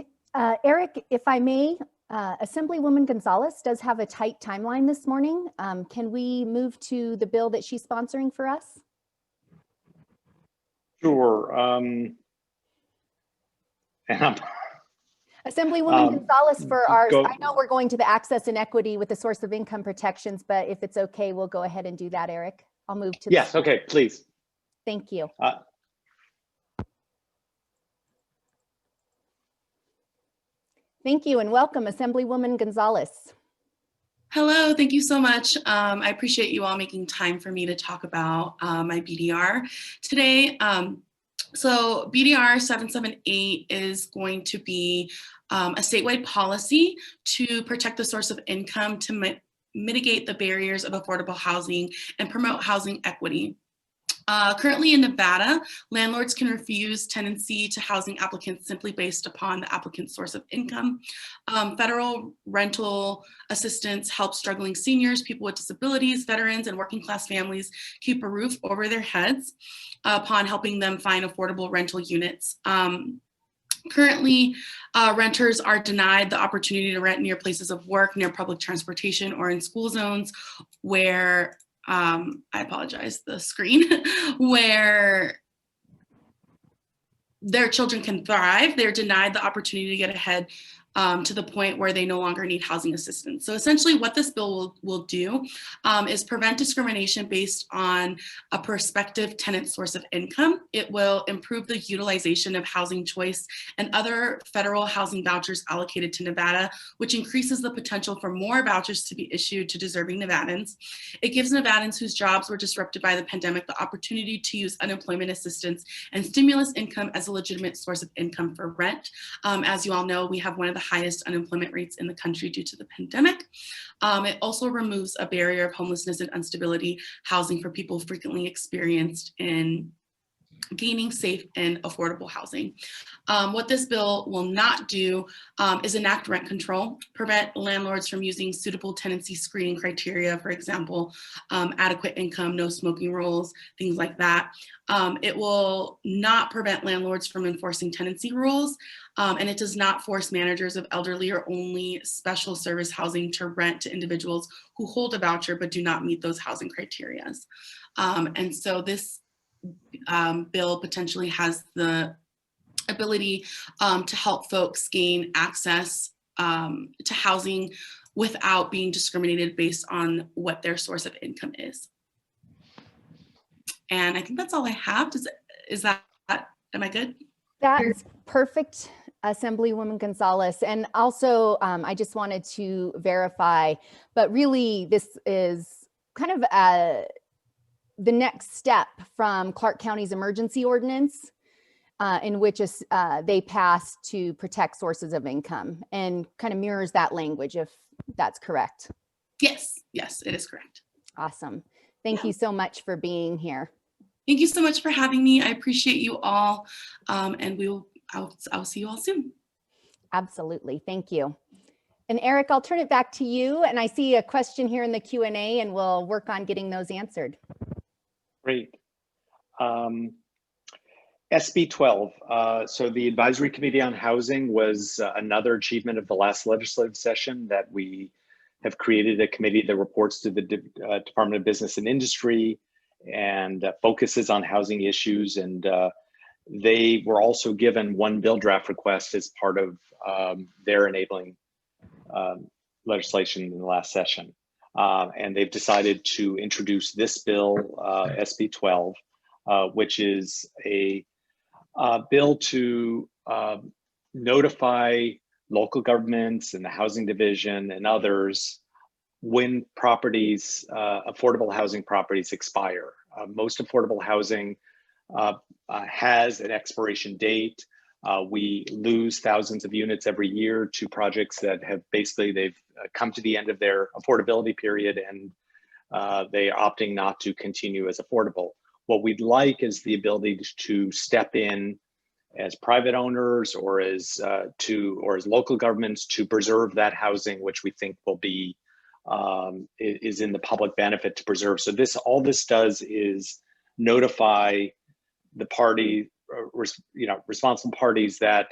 Eric, if I may, Assemblywoman Gonzalez does have a tight timeline this morning. Can we move to the bill that she's sponsoring for us? Sure. Assemblywoman Gonzalez, for ours, I know we're going to the access and equity with the source of income protections, but if it's okay, we'll go ahead and do that, Eric. I'll move to Yes, okay, please. Thank you. Thank you and welcome, Assemblywoman Gonzalez. Hello, thank you so much. I appreciate you all making time for me to talk about my BDR today. So BDR 778 is going to be a statewide policy to protect the source of income to mitigate the barriers of affordable housing and promote housing equity. Currently in Nevada, landlords can refuse tenancy to housing applicants simply based upon the applicant's source of income. Federal rental assistance helps struggling seniors, people with disabilities, veterans, and working class families keep a roof over their heads upon helping them find affordable rental units. Currently, renters are denied the opportunity to rent near places of work, near public transportation, or in school zones where I apologize, the screen, where their children can thrive. They're denied the opportunity to get ahead to the point where they no longer need housing assistance. So essentially what this bill will do is prevent discrimination based on a prospective tenant source of income. It will improve the utilization of housing choice and other federal housing vouchers allocated to Nevada, which increases the potential for more vouchers to be issued to deserving Nevadans. It gives Nevadans whose jobs were disrupted by the pandemic the opportunity to use unemployment assistance and stimulus income as a legitimate source of income for rent. As you all know, we have one of the highest unemployment rates in the country due to the pandemic. It also removes a barrier of homelessness and instability housing for people frequently experienced in gaining safe and affordable housing. What this bill will not do is enact rent control, prevent landlords from using suitable tenancy screening criteria, for example, adequate income, no smoking rules, things like that. It will not prevent landlords from enforcing tenancy rules, and it does not force managers of elderly or only special service housing to rent to individuals who hold a voucher but do not meet those housing criteria. And so this bill potentially has the ability to help folks gain access to housing without being discriminated based on what their source of income is. And I think that's all I have. Is that, am I good? That's perfect, Assemblywoman Gonzalez. And also, I just wanted to verify, but really this is kind of the next step from Clark County's emergency ordinance, in which they passed to protect sources of income, and kind of mirrors that language, if that's correct. Yes, yes, it is correct. Awesome. Thank you so much for being here. Thank you so much for having me. I appreciate you all, and I'll see you all soon. Absolutely. Thank you. And Eric, I'll turn it back to you. And I see a question here in the Q&A, and we'll work on getting those answered. Great. SB 12. So the Advisory Committee on Housing was another achievement of the last legislative session, that we have created a committee that reports to the Department of Business and Industry and focuses on housing issues. And they were also given one bill draft request as part of their enabling legislation in the last session. And they've decided to introduce this bill, SB 12, which is a bill to notify local governments and the housing division and others when properties, affordable housing properties expire. Most affordable housing has an expiration date. We lose thousands of units every year to projects that have they've come to the end of their affordability period, and they are opting not to continue as affordable. What we'd like is the ability to step in as private owners or as local governments to preserve that housing, which we think will be is in the public benefit to preserve. So all this does is notify the party, responsible parties that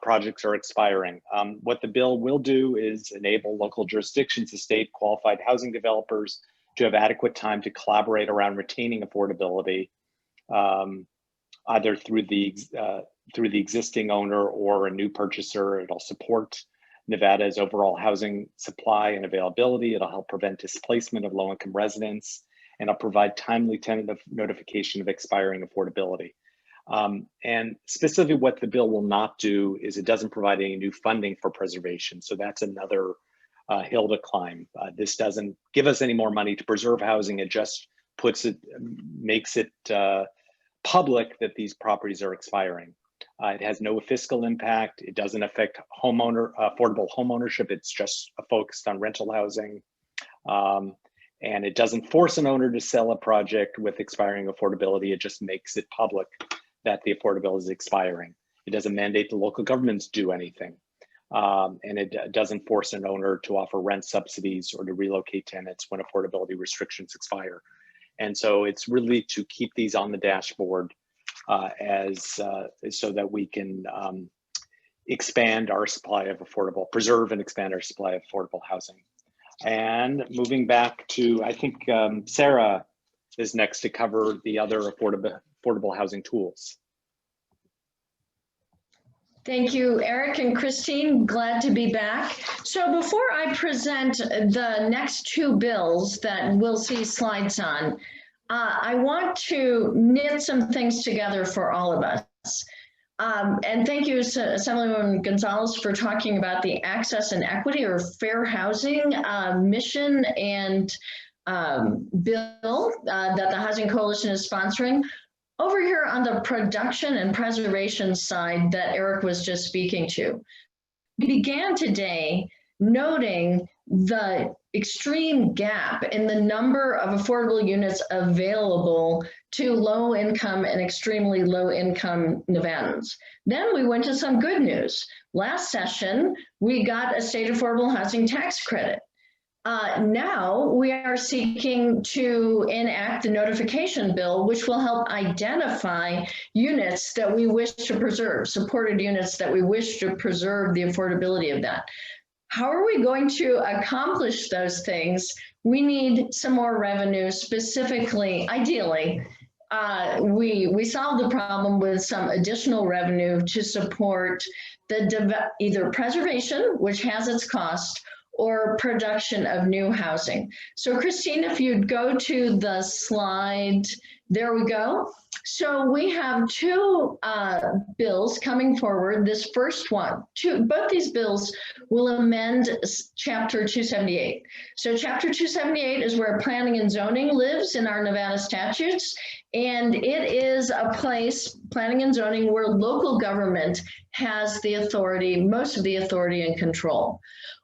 projects are expiring. What the bill will do is enable local jurisdictions to state qualified housing developers to have adequate time to collaborate around retaining affordability, either through the existing owner or a new purchaser. It'll support Nevada's overall housing supply and availability. It'll help prevent displacement of low-income residents, and it'll provide timely tentative notification of expiring affordability. And specifically what the bill will not do is it doesn't provide any new funding for preservation. So that's another hill to climb. This doesn't give us any more money to preserve housing. It just makes it public that these properties are expiring. It has no fiscal impact. It doesn't affect affordable home ownership. It's just focused on rental housing. And it doesn't force an owner to sell a project with expiring affordability. It just makes it public that the affordability is expiring. It doesn't mandate the local governments do anything. And it doesn't force an owner to offer rent subsidies or to relocate tenants when affordability restrictions expire. And so it's really to keep these on the dashboard so that we can expand our supply of preserve and expand our supply of affordable housing. And moving back to, I think Sarah is next to cover the other affordable housing tools. Thank you, Eric and Christine. Glad to be back. So before I present the next two bills that we'll see slides on, I want to knit some things together for all of us. And thank you, Assemblywoman Gonzalez, for talking about the access and equity or fair housing mission and bill that the Housing Coalition is sponsoring. Over here on the production and preservation side that Eric was just speaking to, we began today noting the extreme gap in the number of affordable units available to low income and extremely low income Nevadans. Then we went to some good news. Last session, we got a state affordable housing tax credit. Now we are seeking to enact the notification bill, which will help identify units that we wish to preserve, supported units that we wish to preserve the affordability of that. How are we going to accomplish those things? We need some more revenue, specifically, ideally, we solved the problem with some additional revenue to support the either preservation, which has its cost, or production of new housing. So Christine, if you'd go to the slide, there we go. So we have two bills coming forward. This first one, both these bills will amend Chapter 278. So Chapter 278 is where planning and zoning lives in our Nevada statutes. And it is a place, planning and zoning, where local government has the authority, most of the authority and control.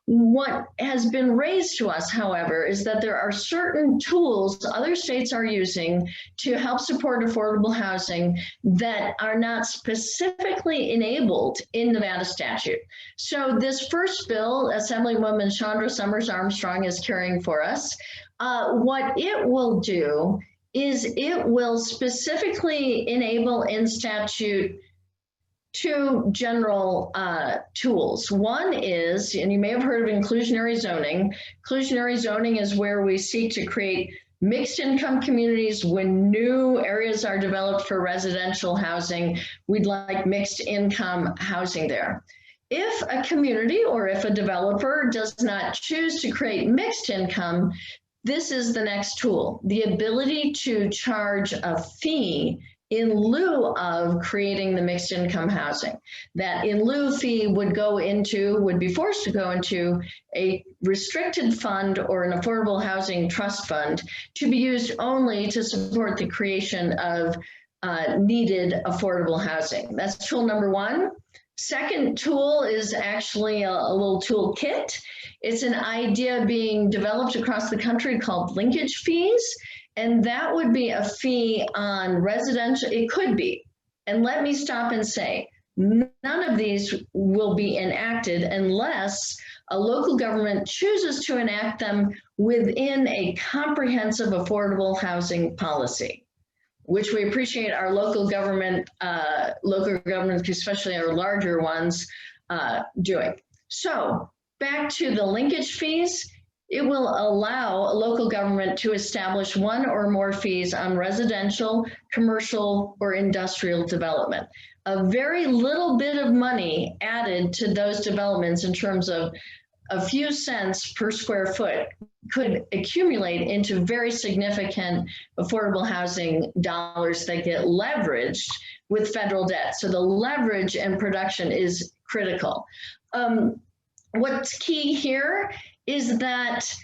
What has been raised to us, however, is that there are certain tools other states are using to help support affordable housing that are not specifically enabled in Nevada statute. So this first bill, Assemblywoman Chandra Summers Armstrong is carrying for us. What it will do is it will specifically enable in statute two general tools. One is, and you may have heard of inclusionary zoning. Inclusionary zoning is where we seek to create mixed income communities. When new areas are developed for residential housing, we'd like mixed income housing there. If a community or if a developer does not choose to create mixed income, this is the next tool, the ability to charge a fee in lieu of creating the mixed income housing. That in lieu fee would be forced to go into a restricted fund or an affordable housing trust fund to be used only to support the creation of needed affordable housing. That's tool number one. Second tool is actually a little toolkit. It's an idea being developed across the country called linkage fees. And that would be a fee on residential, it could be. And let me stop and say, none of these will be enacted unless a local government chooses to enact them within a comprehensive affordable housing policy, which we appreciate our local governments, especially our larger ones, doing. So back to the linkage fees. It will allow a local government to establish one or more fees on residential, commercial, or industrial development. A very little bit of money added to those developments in terms of a few cents per square foot could accumulate into very significant affordable housing dollars that get leveraged with federal debt. So the leverage and production is critical. What's key here is that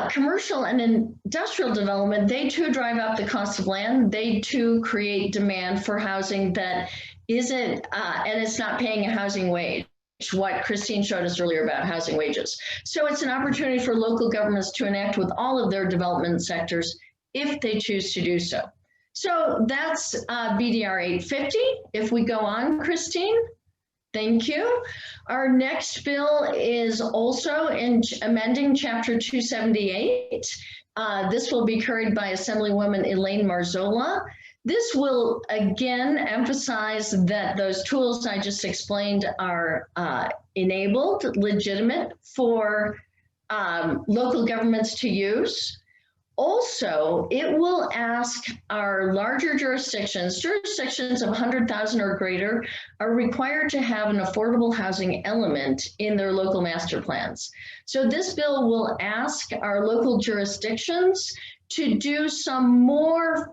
commercial and industrial development, they too drive up the cost of land. They too create demand for housing that isn't, and it's not paying a housing wage, what Christine showed us earlier about housing wages. So it's an opportunity for local governments to enact with all of their development sectors if they choose to do so. So that's BDR 850. If we go on, Christine. Thank you. Our next bill is also in amending Chapter 278. This will be carried by Assemblywoman Elaine Marzola. This will again emphasize that those tools I just explained are enabled, legitimate for local governments to use. Also, it will ask our larger jurisdictions of 100,000 or greater are required to have an affordable housing element in their local master plans. So this bill will ask our local jurisdictions to do some more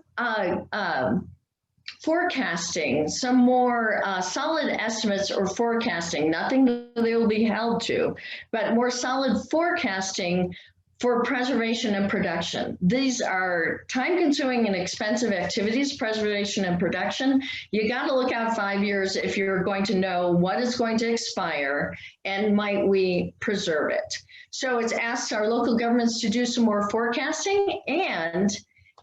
forecasting, some more solid estimates or forecasting, nothing that they will be held to, but more solid forecasting for preservation and production. These are time-consuming and expensive activities, preservation and production. You got to look out 5 years if you're going to know what is going to expire and might we preserve it. So it's asked our local governments to do some more forecasting, and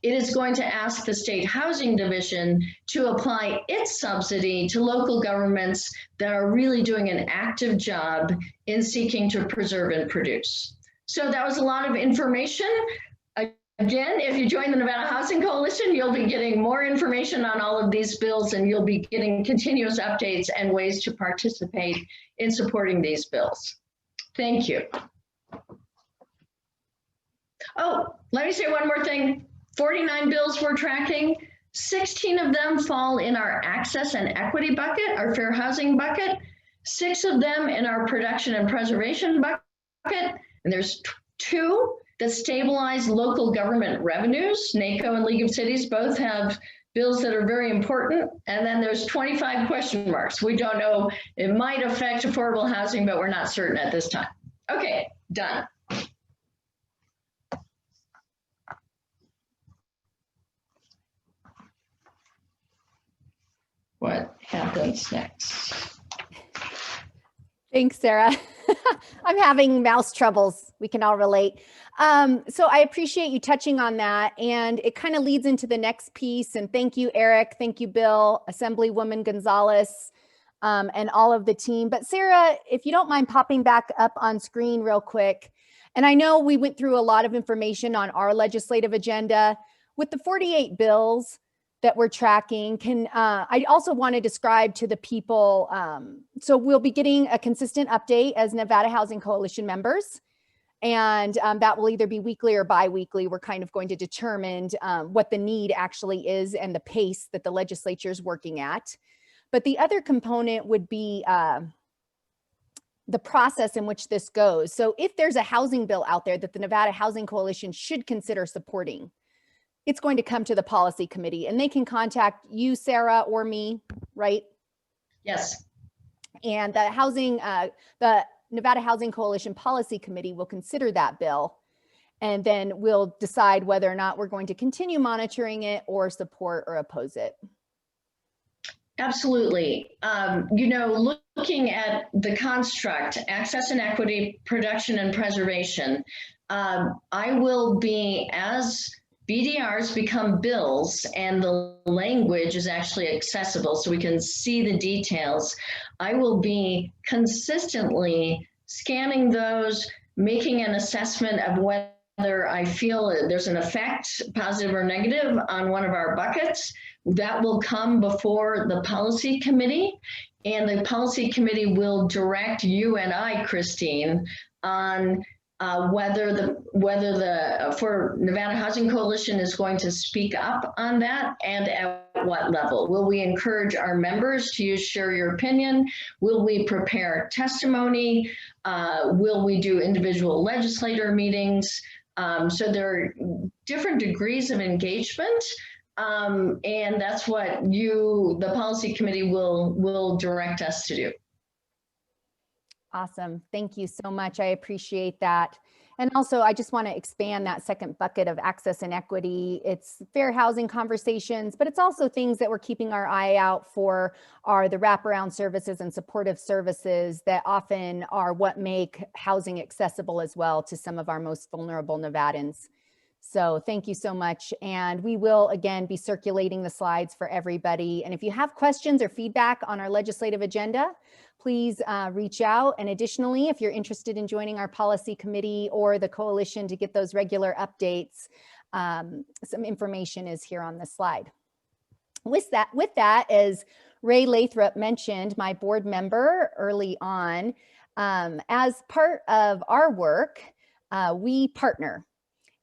it is going to ask the State Housing Division to apply its subsidy to local governments that are really doing an active job in seeking to preserve and produce. So that was a lot of information. Again, if you join the Nevada Housing Coalition, you'll be getting more information on all of these bills, and you'll be getting continuous updates and ways to participate in supporting these bills. Thank you. Oh, let me say one more thing. 49 bills we're tracking, 16 of them fall in our access and equity bucket, our fair housing bucket, 6 of them in our production and preservation bucket, and there's 2 that stabilize local government revenues. NACO and League of Cities both have bills that are very important. And then there's 25 question marks. We don't know, it might affect affordable housing, but we're not certain at this time. Okay, done. What happens next? Thanks, Sarah. I'm having mouse troubles. We can all relate. So I appreciate you touching on that. And it kind of leads into the next piece. And thank you, Eric. Thank you, Bill, Assemblywoman Gonzalez, and all of the team. But Sarah, if you don't mind popping back up on screen real quick. And I know we went through a lot of information on our legislative agenda. With the 48 bills that we're tracking, I also want to describe to the people, so we'll be getting a consistent update as Nevada Housing Coalition members, and that will either be weekly or bi-weekly. We're kind of going to determine what the need actually is and the pace that the legislature is working at. But the other component would be the process in which this goes. So if there's a housing bill out there that the Nevada Housing Coalition should consider supporting, it's going to come to the policy committee, and they can contact you, Sarah, or me, right? Yes. And the Nevada Housing Coalition Policy Committee will consider that bill, and then we'll decide whether or not we're going to continue monitoring it or support or oppose it. Absolutely. You know, looking at the construct, access and equity, production and preservation, I will be, as BDRs become bills and the language is actually accessible so we can see the details, I will be consistently scanning those, making an assessment of whether I feel there's an effect, positive or negative, on one of our buckets. That will come before the policy committee, and the policy committee will direct you and I, Christine, on whether the Nevada Housing Coalition is going to speak up on that, and at what level. Will we encourage our members to use share your opinion? Will we prepare testimony? Will we do individual legislator meetings? So there are different degrees of engagement, and that's what the policy committee will direct us to do. Awesome. Thank you so much. I appreciate that. And also, I just want to expand that second bucket of access and equity. It's fair housing conversations, but it's also things that we're keeping our eye out for are the wraparound services and supportive services that often are what make housing accessible as well to some of our most vulnerable Nevadans. So thank you so much. And we will, again, be circulating the slides for everybody. And if you have questions or feedback on our legislative agenda, please reach out. And additionally, if you're interested in joining our policy committee or the coalition to get those regular updates, some information is here on the slide. With that, as Ray Lathrop mentioned, my board member early on, as part of our work, we partner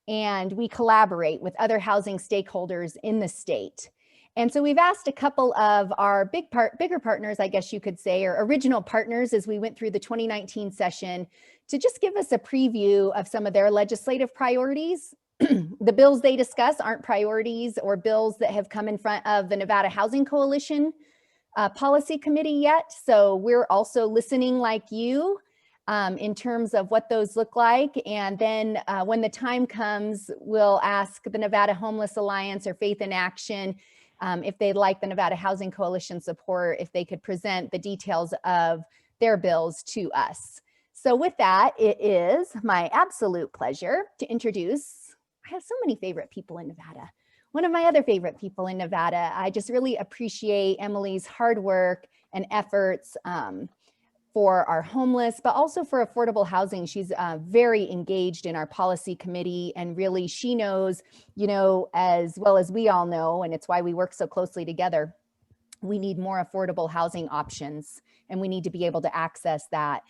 and we collaborate with other housing stakeholders in the state. And so we've asked a couple of our bigger partners, I guess you could say, or original partners as we went through the 2019 session to just give us a preview of some of their legislative priorities. The bills they discuss aren't priorities or bills that have come in front of the Nevada Housing Coalition Policy Committee yet. So we're also listening like you in terms of what those look like. And then when the time comes, we'll ask the Nevada Homeless Alliance or Faith in Action if they'd like the Nevada Housing Coalition support, if they could present the details of their bills to us. So with that, it is my absolute pleasure to introduce, I have so many favorite people in Nevada. One of my other favorite people in Nevada, I just really appreciate Emily's hard work and efforts for our homeless, but also for affordable housing. She's very engaged in our policy committee, and really she knows, you know, as well as we all know, and it's why we work so closely together, we need more affordable housing options, and we need to be able to access that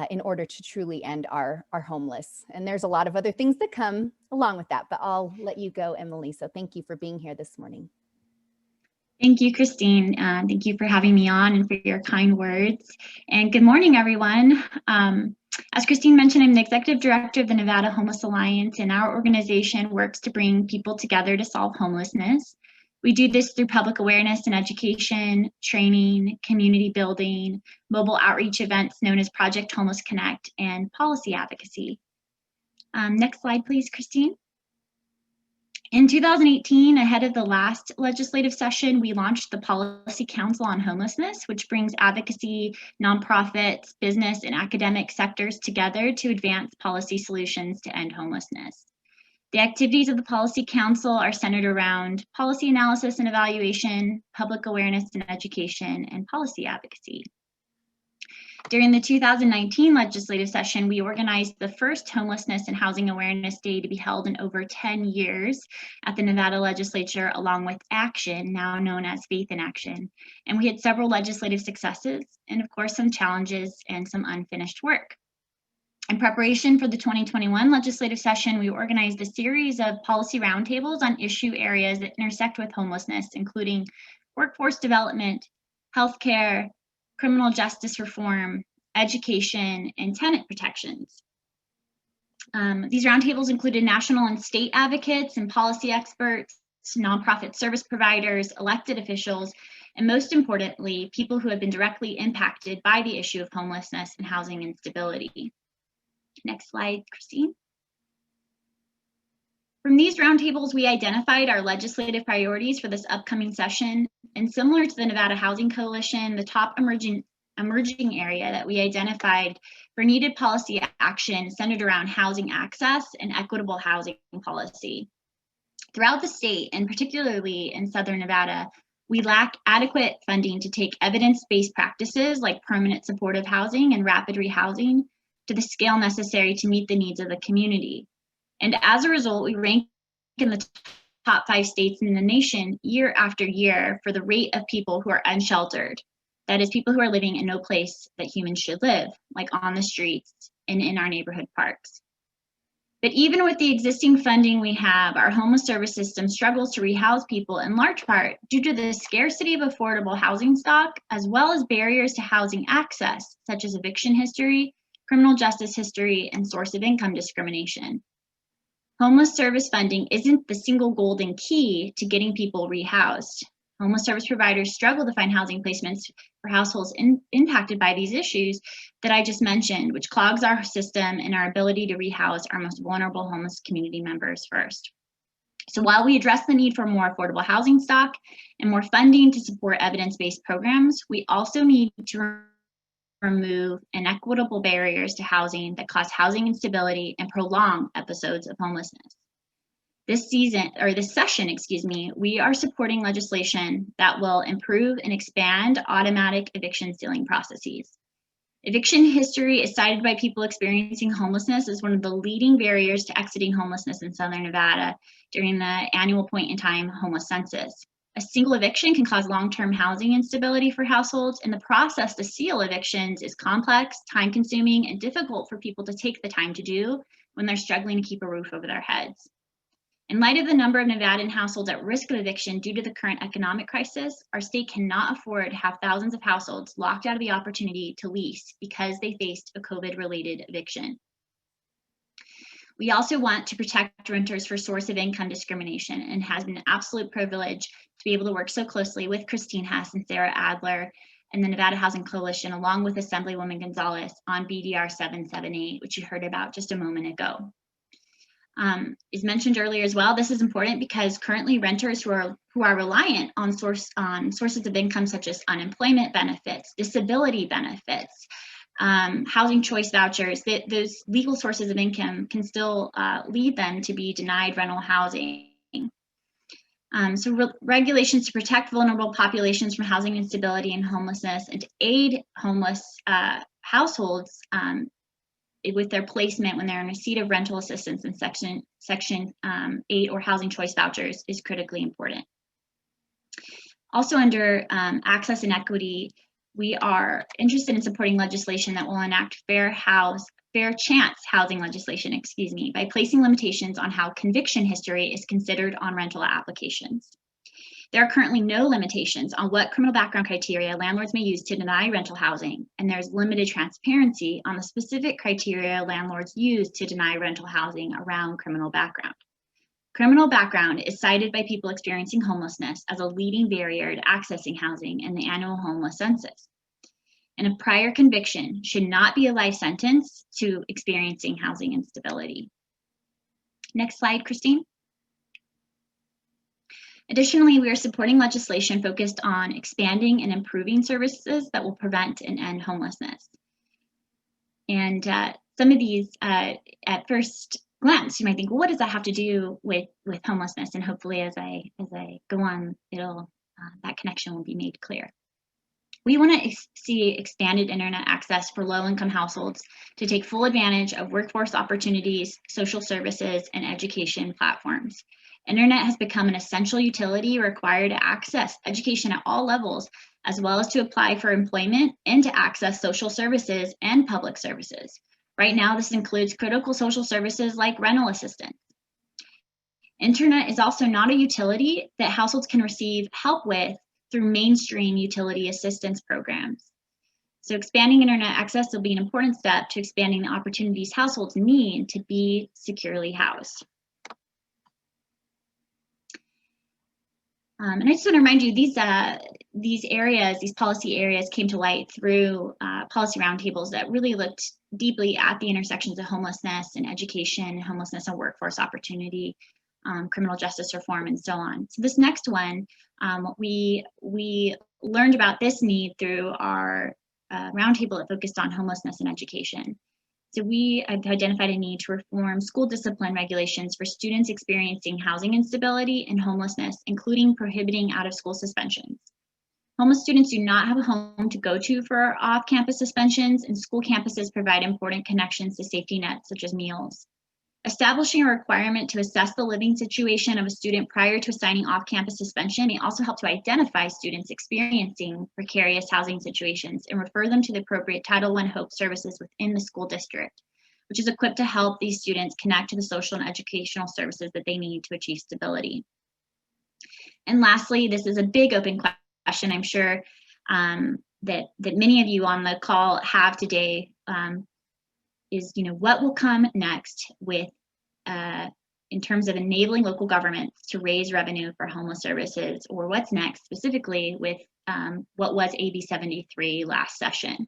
in order to truly end our homeless. And there's a lot of other things that come along with that, but I'll let you go, Emily. So thank you for being here this morning. Thank you, Christine. Thank you for having me on and for your kind words. And good morning, everyone. As Christine mentioned, I'm the Executive Director of the Nevada Homeless Alliance, and our organization works to bring people together to solve homelessness. We do this through public awareness and education, training, community building, mobile outreach events known as Project Homeless Connect, and policy advocacy. Next slide, please, Christine. In 2018, ahead of the last legislative session, we launched the Policy Council on Homelessness, which brings advocacy, nonprofits, business, and academic sectors together to advance policy solutions to end homelessness. The activities of the Policy Council are centered around policy analysis and evaluation, public awareness and education, and policy advocacy. During the 2019 legislative session, we organized the first Homelessness and Housing Awareness Day to be held in over 10 years at the Nevada Legislature, along with Action, now known as Faith in Action. And we had several legislative successes and, of course, some challenges and some unfinished work. In preparation for the 2021 legislative session, we organized a series of policy roundtables on issue areas that intersect with homelessness, including workforce development, healthcare, criminal justice reform, education, and tenant protections. These roundtables included national and state advocates and policy experts, nonprofit service providers, elected officials, and most importantly, people who have been directly impacted by the issue of homelessness and housing instability. Next slide, Christine. From these roundtables, we identified our legislative priorities for this upcoming session, and similar to the Nevada Housing Coalition, the top emerging area that we identified for needed policy action centered around housing access and equitable housing policy. Throughout the state, and particularly in Southern Nevada, we lack adequate funding to take evidence-based practices like permanent supportive housing and rapid rehousing to the scale necessary to meet the needs of the community. And as a result, we rank in the top 5 states in the nation year after year for the rate of people who are unsheltered. That is, people who are living in no place that humans should live, like on the streets and in our neighborhood parks. But even with the existing funding we have, our homeless service system struggles to rehouse people in large part due to the scarcity of affordable housing stock, as well as barriers to housing access, such as eviction history, criminal justice history, and source of income discrimination. Homeless service funding isn't the single golden key to getting people rehoused. Homeless service providers struggle to find housing placements for households impacted by these issues that I just mentioned, which clogs our system and our ability to rehouse our most vulnerable homeless community members first. So while we address the need for more affordable housing stock and more funding to support evidence-based programs, we also need to remove inequitable barriers to housing that cause housing instability and prolong episodes of homelessness. This session, we are supporting legislation that will improve and expand automatic eviction ceiling processes. Eviction history is cited by people experiencing homelessness as one of the leading barriers to exiting homelessness in Southern Nevada during the annual point in time homeless census. A single eviction can cause long-term housing instability for households, and the process to seal evictions is complex, time-consuming, and difficult for people to take the time to do when they're struggling to keep a roof over their heads. In light of the number of Nevadan households at risk of eviction due to the current economic crisis, our state cannot afford to have thousands of households locked out of the opportunity to lease because they faced a COVID-related eviction. We also want to protect renters for source of income discrimination, and has been an absolute privilege to be able to work so closely with Christine Hess and Sarah Adler and the Nevada Housing Coalition, along with Assemblywoman Gonzalez, on BDR 778, which you heard about just a moment ago. As mentioned earlier as well, this is important because currently renters who are reliant on sources of income such as unemployment benefits, disability benefits, housing choice vouchers, those legal sources of income can still lead them to be denied rental housing. Regulations to protect vulnerable populations from housing instability and homelessness, and to aid homeless households with their placement when they're in receipt of rental assistance in Section 8 or housing choice vouchers is critically important. Also under access and equity, we are interested in supporting legislation that will enact fair chance housing legislation, by placing limitations on how conviction history is considered on rental applications. There are currently no limitations on what criminal background criteria landlords may use to deny rental housing, and there's limited transparency on the specific criteria landlords use to deny rental housing around criminal background. Criminal background is cited by people experiencing homelessness as a leading barrier to accessing housing in the annual homeless census. And a prior conviction should not be a life sentence to experiencing housing instability. Next slide, Christine. Additionally, we are supporting legislation focused on expanding and improving services that will prevent and end homelessness. And some of these, at first glance, you might think, well, what does that have to do with homelessness? And hopefully, as I go on, that connection will be made clear. We want to see expanded internet access for low-income households to take full advantage of workforce opportunities, social services, and education platforms. Internet has become an essential utility required to access education at all levels, as well as to apply for employment and to access social services and public services. Right now, this includes critical social services like rental assistance. Internet is also not a utility that households can receive help with through mainstream utility assistance programs. So expanding internet access will be an important step to expanding the opportunities households need to be securely housed. And I just want to remind you, these policy areas came to light through policy roundtables that really looked deeply at the intersections of homelessness and education, homelessness and workforce opportunity, criminal justice reform, and so on. So this next one, we learned about this need through our roundtable that focused on homelessness and education. So we identified a need to reform school discipline regulations for students experiencing housing instability and homelessness, including prohibiting out-of-school suspensions. Homeless students do not have a home to go to for off-campus suspensions, and school campuses provide important connections to safety nets such as meals. Establishing a requirement to assess the living situation of a student prior to assigning off-campus suspension may also help to identify students experiencing precarious housing situations and refer them to the appropriate Title I HOPE services within the school district, which is equipped to help these students connect to the social and educational services that they need to achieve stability. And lastly, this is a big open question I'm sure that many of you on the call have today, is, what will come next with in terms of enabling local governments to raise revenue for homeless services, or what's next specifically with what was AB 73 last session.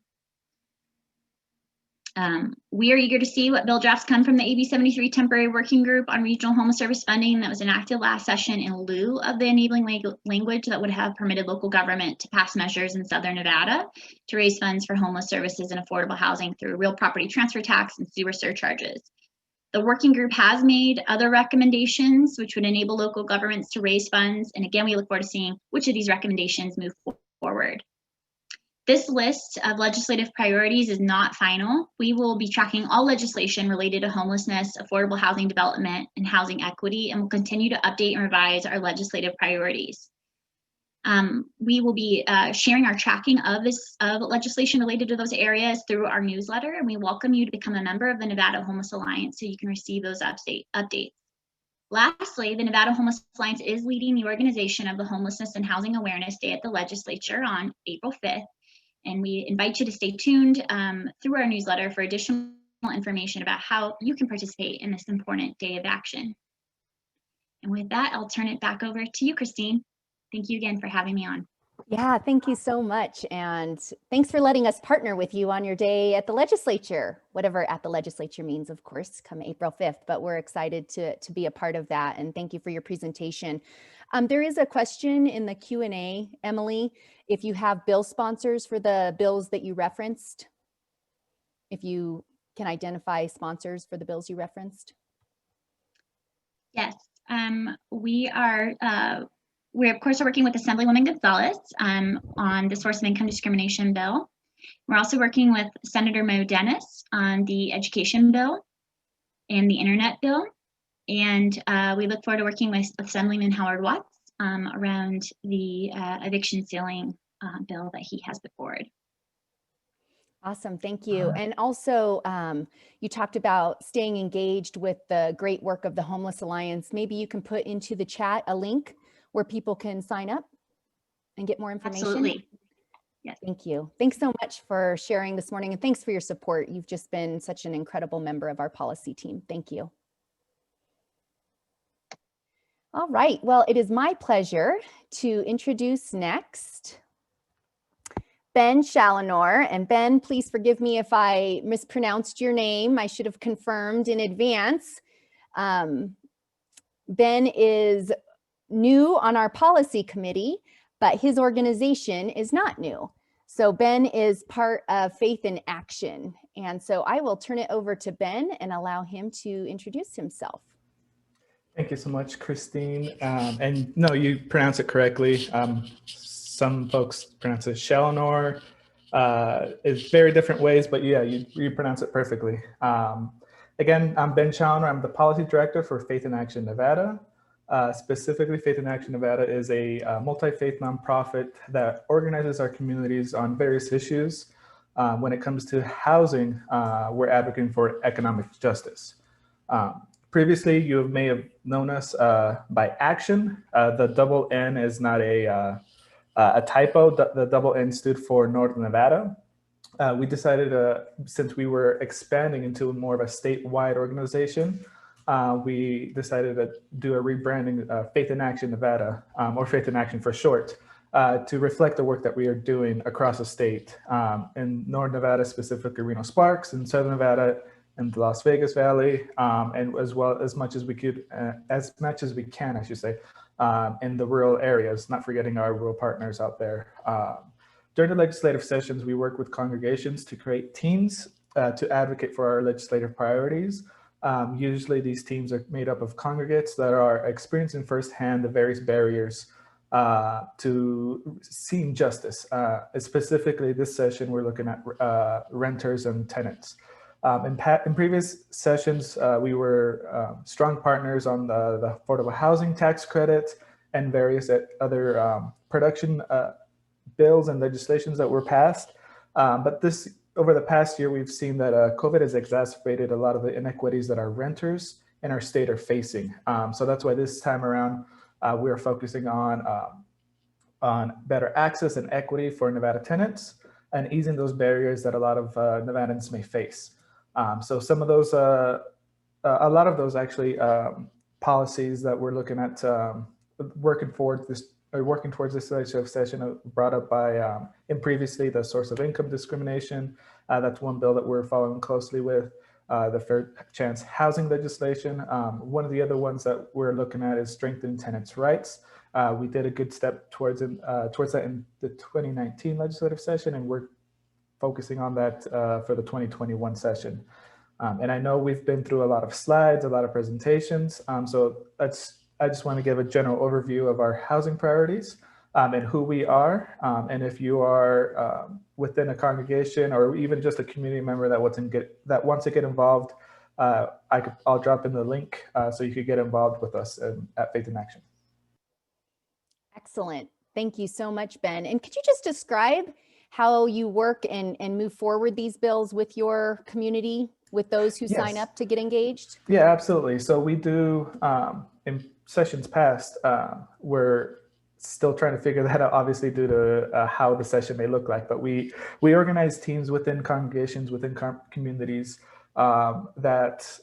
We are eager to see what bill drafts come from the AB 73 temporary working group on regional homeless service funding that was enacted last session in lieu of the enabling language that would have permitted local government to pass measures in Southern Nevada to raise funds for homeless services and affordable housing through real property transfer tax and sewer surcharges. The working group has made other recommendations which would enable local governments to raise funds. And again, we look forward to seeing which of these recommendations move forward. This list of legislative priorities is not final. We will be tracking all legislation related to homelessness, affordable housing development, and housing equity, and will continue to update and revise our legislative priorities. We will be sharing our tracking of legislation related to those areas through our newsletter, and we welcome you to become a member of the Nevada Homeless Alliance so you can receive those updates. Lastly, the Nevada Homeless Alliance is leading the organization of the Homelessness and Housing Awareness Day at the legislature on April 5th. And we invite you to stay tuned through our newsletter for additional information about how you can participate in this important day of action. And with that, I'll turn it back over to you, Christine. Thank you again for having me on. Yeah, thank you so much. And thanks for letting us partner with you on your day at the legislature, whatever at the legislature means, of course, come April 5th, but we're excited to be a part of that. And thank you for your presentation. There is a question in the Q&A, Emily, if you have bill sponsors for the bills that you referenced, if you can identify sponsors for the bills you referenced. Yes, we of course are working with Assemblywoman Gonzalez on the source of income discrimination bill. We're also working with Senator Mo Dennis on the education bill and the internet bill. And we look forward to working with Assemblyman Howard Watts around the eviction ceiling bill that he has put forward. Awesome, thank you. And also, you talked about staying engaged with the great work of the Homeless Alliance. Maybe you can put into the chat a link where people can sign up and get more information. Absolutely. Yes. Thank you. Thanks so much for sharing this morning, and thanks for your support. You've just been such an incredible member of our policy team. Thank you. All right, well, it is my pleasure to introduce next Ben Challenor. And Ben, please forgive me if I mispronounced your name. I should have confirmed in advance. Ben is new on our policy committee, but his organization is not new. So Ben is part of Faith in Action. And so I will turn it over to Ben and allow him to introduce himself. Thank you so much, Christine. And no, you pronounce it correctly. Some folks pronounce it Challenor. It's very different ways, but yeah, you pronounce it perfectly. Again, I'm Ben Challenor. I'm the policy director for Faith in Action Nevada. Specifically, Faith in Action Nevada is a multi-faith nonprofit that organizes our communities on various issues. When it comes to housing, we're advocating for economic justice. Previously, you may have known us by Action. The double N is not a typo. The double N stood for Northern Nevada. We decided, since we were expanding into more of a statewide organization, we decided to do a rebranding, Faith in Action Nevada, or Faith in Action for short, to reflect the work that we are doing across the state. In North Nevada, specifically Reno Sparks, in Southern Nevada, in the Las Vegas Valley, and as well as much as we could, as much as we can, I should say, in the rural areas, not forgetting our rural partners out there. During the legislative sessions, we work with congregations to create teams to advocate for our legislative priorities. Usually these teams are made up of congregates that are experiencing firsthand the various barriers to seeing justice. Specifically this session, we're looking at renters and tenants. In previous sessions, we were strong partners on the affordable housing tax credit and various other production bills and legislations that were passed. But over the past year, we've seen that COVID has exacerbated a lot of the inequities that our renters in our state are facing. So that's why this time around, we're focusing on better access and equity for Nevada tenants and easing those barriers that a lot of Nevadans may face. So some of those, a lot of those actually policies that we're looking at working towards this legislative session brought up by, and previously, the source of income discrimination. That's one bill that we're following closely with. The fair chance housing legislation. One of the other ones that we're looking at is strengthening tenants' rights. We did a good step towards that in the 2019 legislative session, and we're focusing on that for the 2021 session. And I know we've been through a lot of slides, a lot of presentations. So I just want to give a general overview of our housing priorities and who we are. And if you are within a congregation or even just a community member that wants to get involved, I'll drop in the link so you could get involved with us at Faith in Action. Excellent. Thank you so much, Ben. And could you just describe how you work and move forward these bills with your community, with those who sign up to get engaged? Yeah, absolutely. So we do, in sessions past, we're still trying to figure that out, obviously, due to how the session may look like. But we organize teams within congregations, within communities that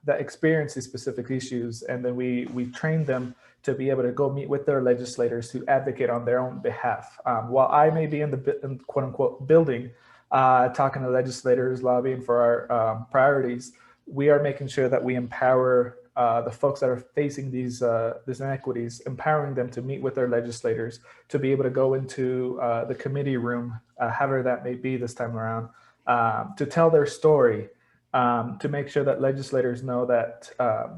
that experience these specific issues, and then we train them to be able to go meet with their legislators to advocate on their own behalf. While I may be in the quote unquote building, talking to legislators, lobbying for our priorities, we are making sure that we empower the folks that are facing these inequities, empowering them to meet with their legislators, to be able to go into the committee room, however that may be this time around, to tell their story, to make sure that legislators know that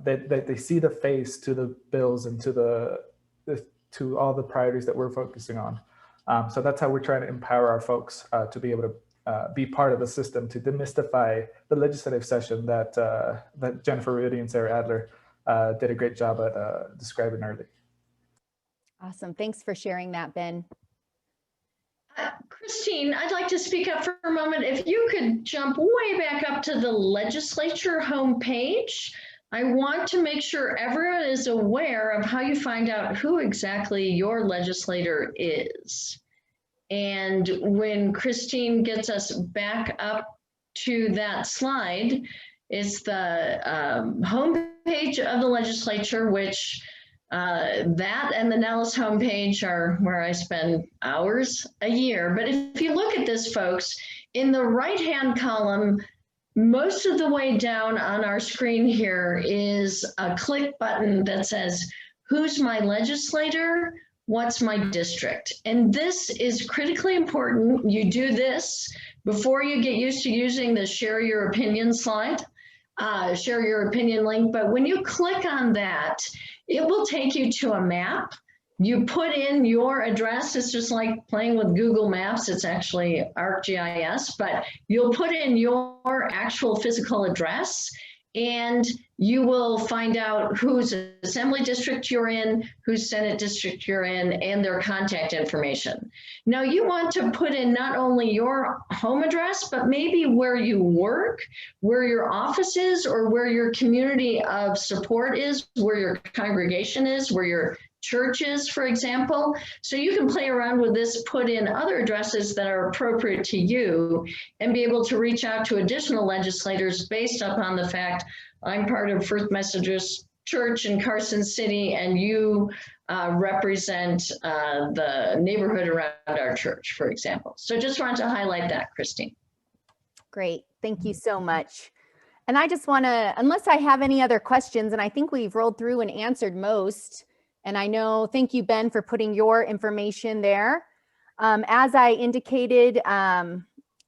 that they see the face to the bills and to all the priorities that we're focusing on. So that's how we're trying to empower our folks to be able to be part of the system, to demystify the legislative session that that Jennifer Rudy and Sarah Adler did a great job at describing earlier. Awesome. Thanks for sharing that, Ben. Christine, I'd like to speak up for a moment. If you could jump way back up to the legislature homepage, I want to make sure everyone is aware of how you find out who exactly your legislator is. And when Christine gets us back up to that slide, it's the homepage of the legislature, which that and the Nellis homepage are where I spend hours a year. But if you look at this, folks, in the right-hand column, most of the way down on our screen here is a click button that says, who's my legislator? What's my district? And this is critically important. You do this before you get used to using the share your opinion slide, share your opinion link. But when you click on that, it will take you to a map. You put in your address. It's just like playing with Google Maps. It's actually ArcGIS, but you'll put in your actual physical address, and you will find out whose assembly district you're in, whose Senate district you're in, and their contact information. Now you want to put in not only your home address, but maybe where you work, where your office is, or where your community of support is, where your congregation is, where your church is, for example. So you can play around with this, put in other addresses that are appropriate to you, and be able to reach out to additional legislators based upon the fact I'm part of First Methodist Church in Carson City, and you represent the neighborhood around our church, for example. So just wanted to highlight that, Christine. Great. Thank you so much. And I just want to, unless I have any other questions, and I think we've rolled through and answered most. And I know, thank you, Ben, for putting your information there. As I indicated,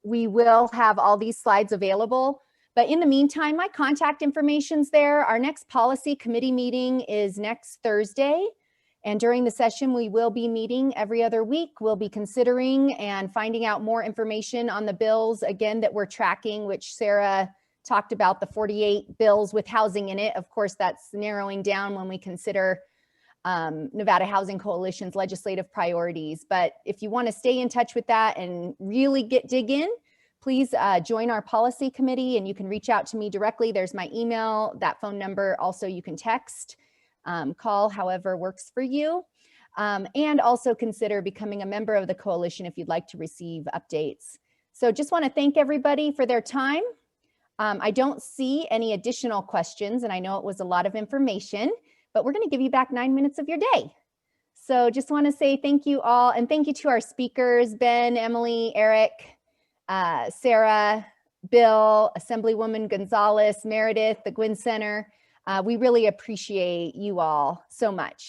we will have all these slides available. But in the meantime, my contact information's there. Our next policy committee meeting is next Thursday. And during the session, we will be meeting every other week. We'll be considering and finding out more information on the bills, again, that we're tracking, which Sarah talked about, the 48 bills with housing in it. Of course, that's narrowing down when we consider Nevada Housing Coalition's legislative priorities. But if you want to stay in touch with that and really dig in, please join our policy committee, and you can reach out to me directly. There's my email, that phone number. Also, you can text, call, however works for you. And also consider becoming a member of the coalition if you'd like to receive updates. So just want to thank everybody for their time. I don't see any additional questions, and I know it was a lot of information, but we're going to give you back 9 minutes of your day. So just want to say thank you all, and thank you to our speakers, Ben, Emily, Eric, Sarah, Bill, Assemblywoman Gonzalez, Meredith, the Gwynn Center. We really appreciate you all so much.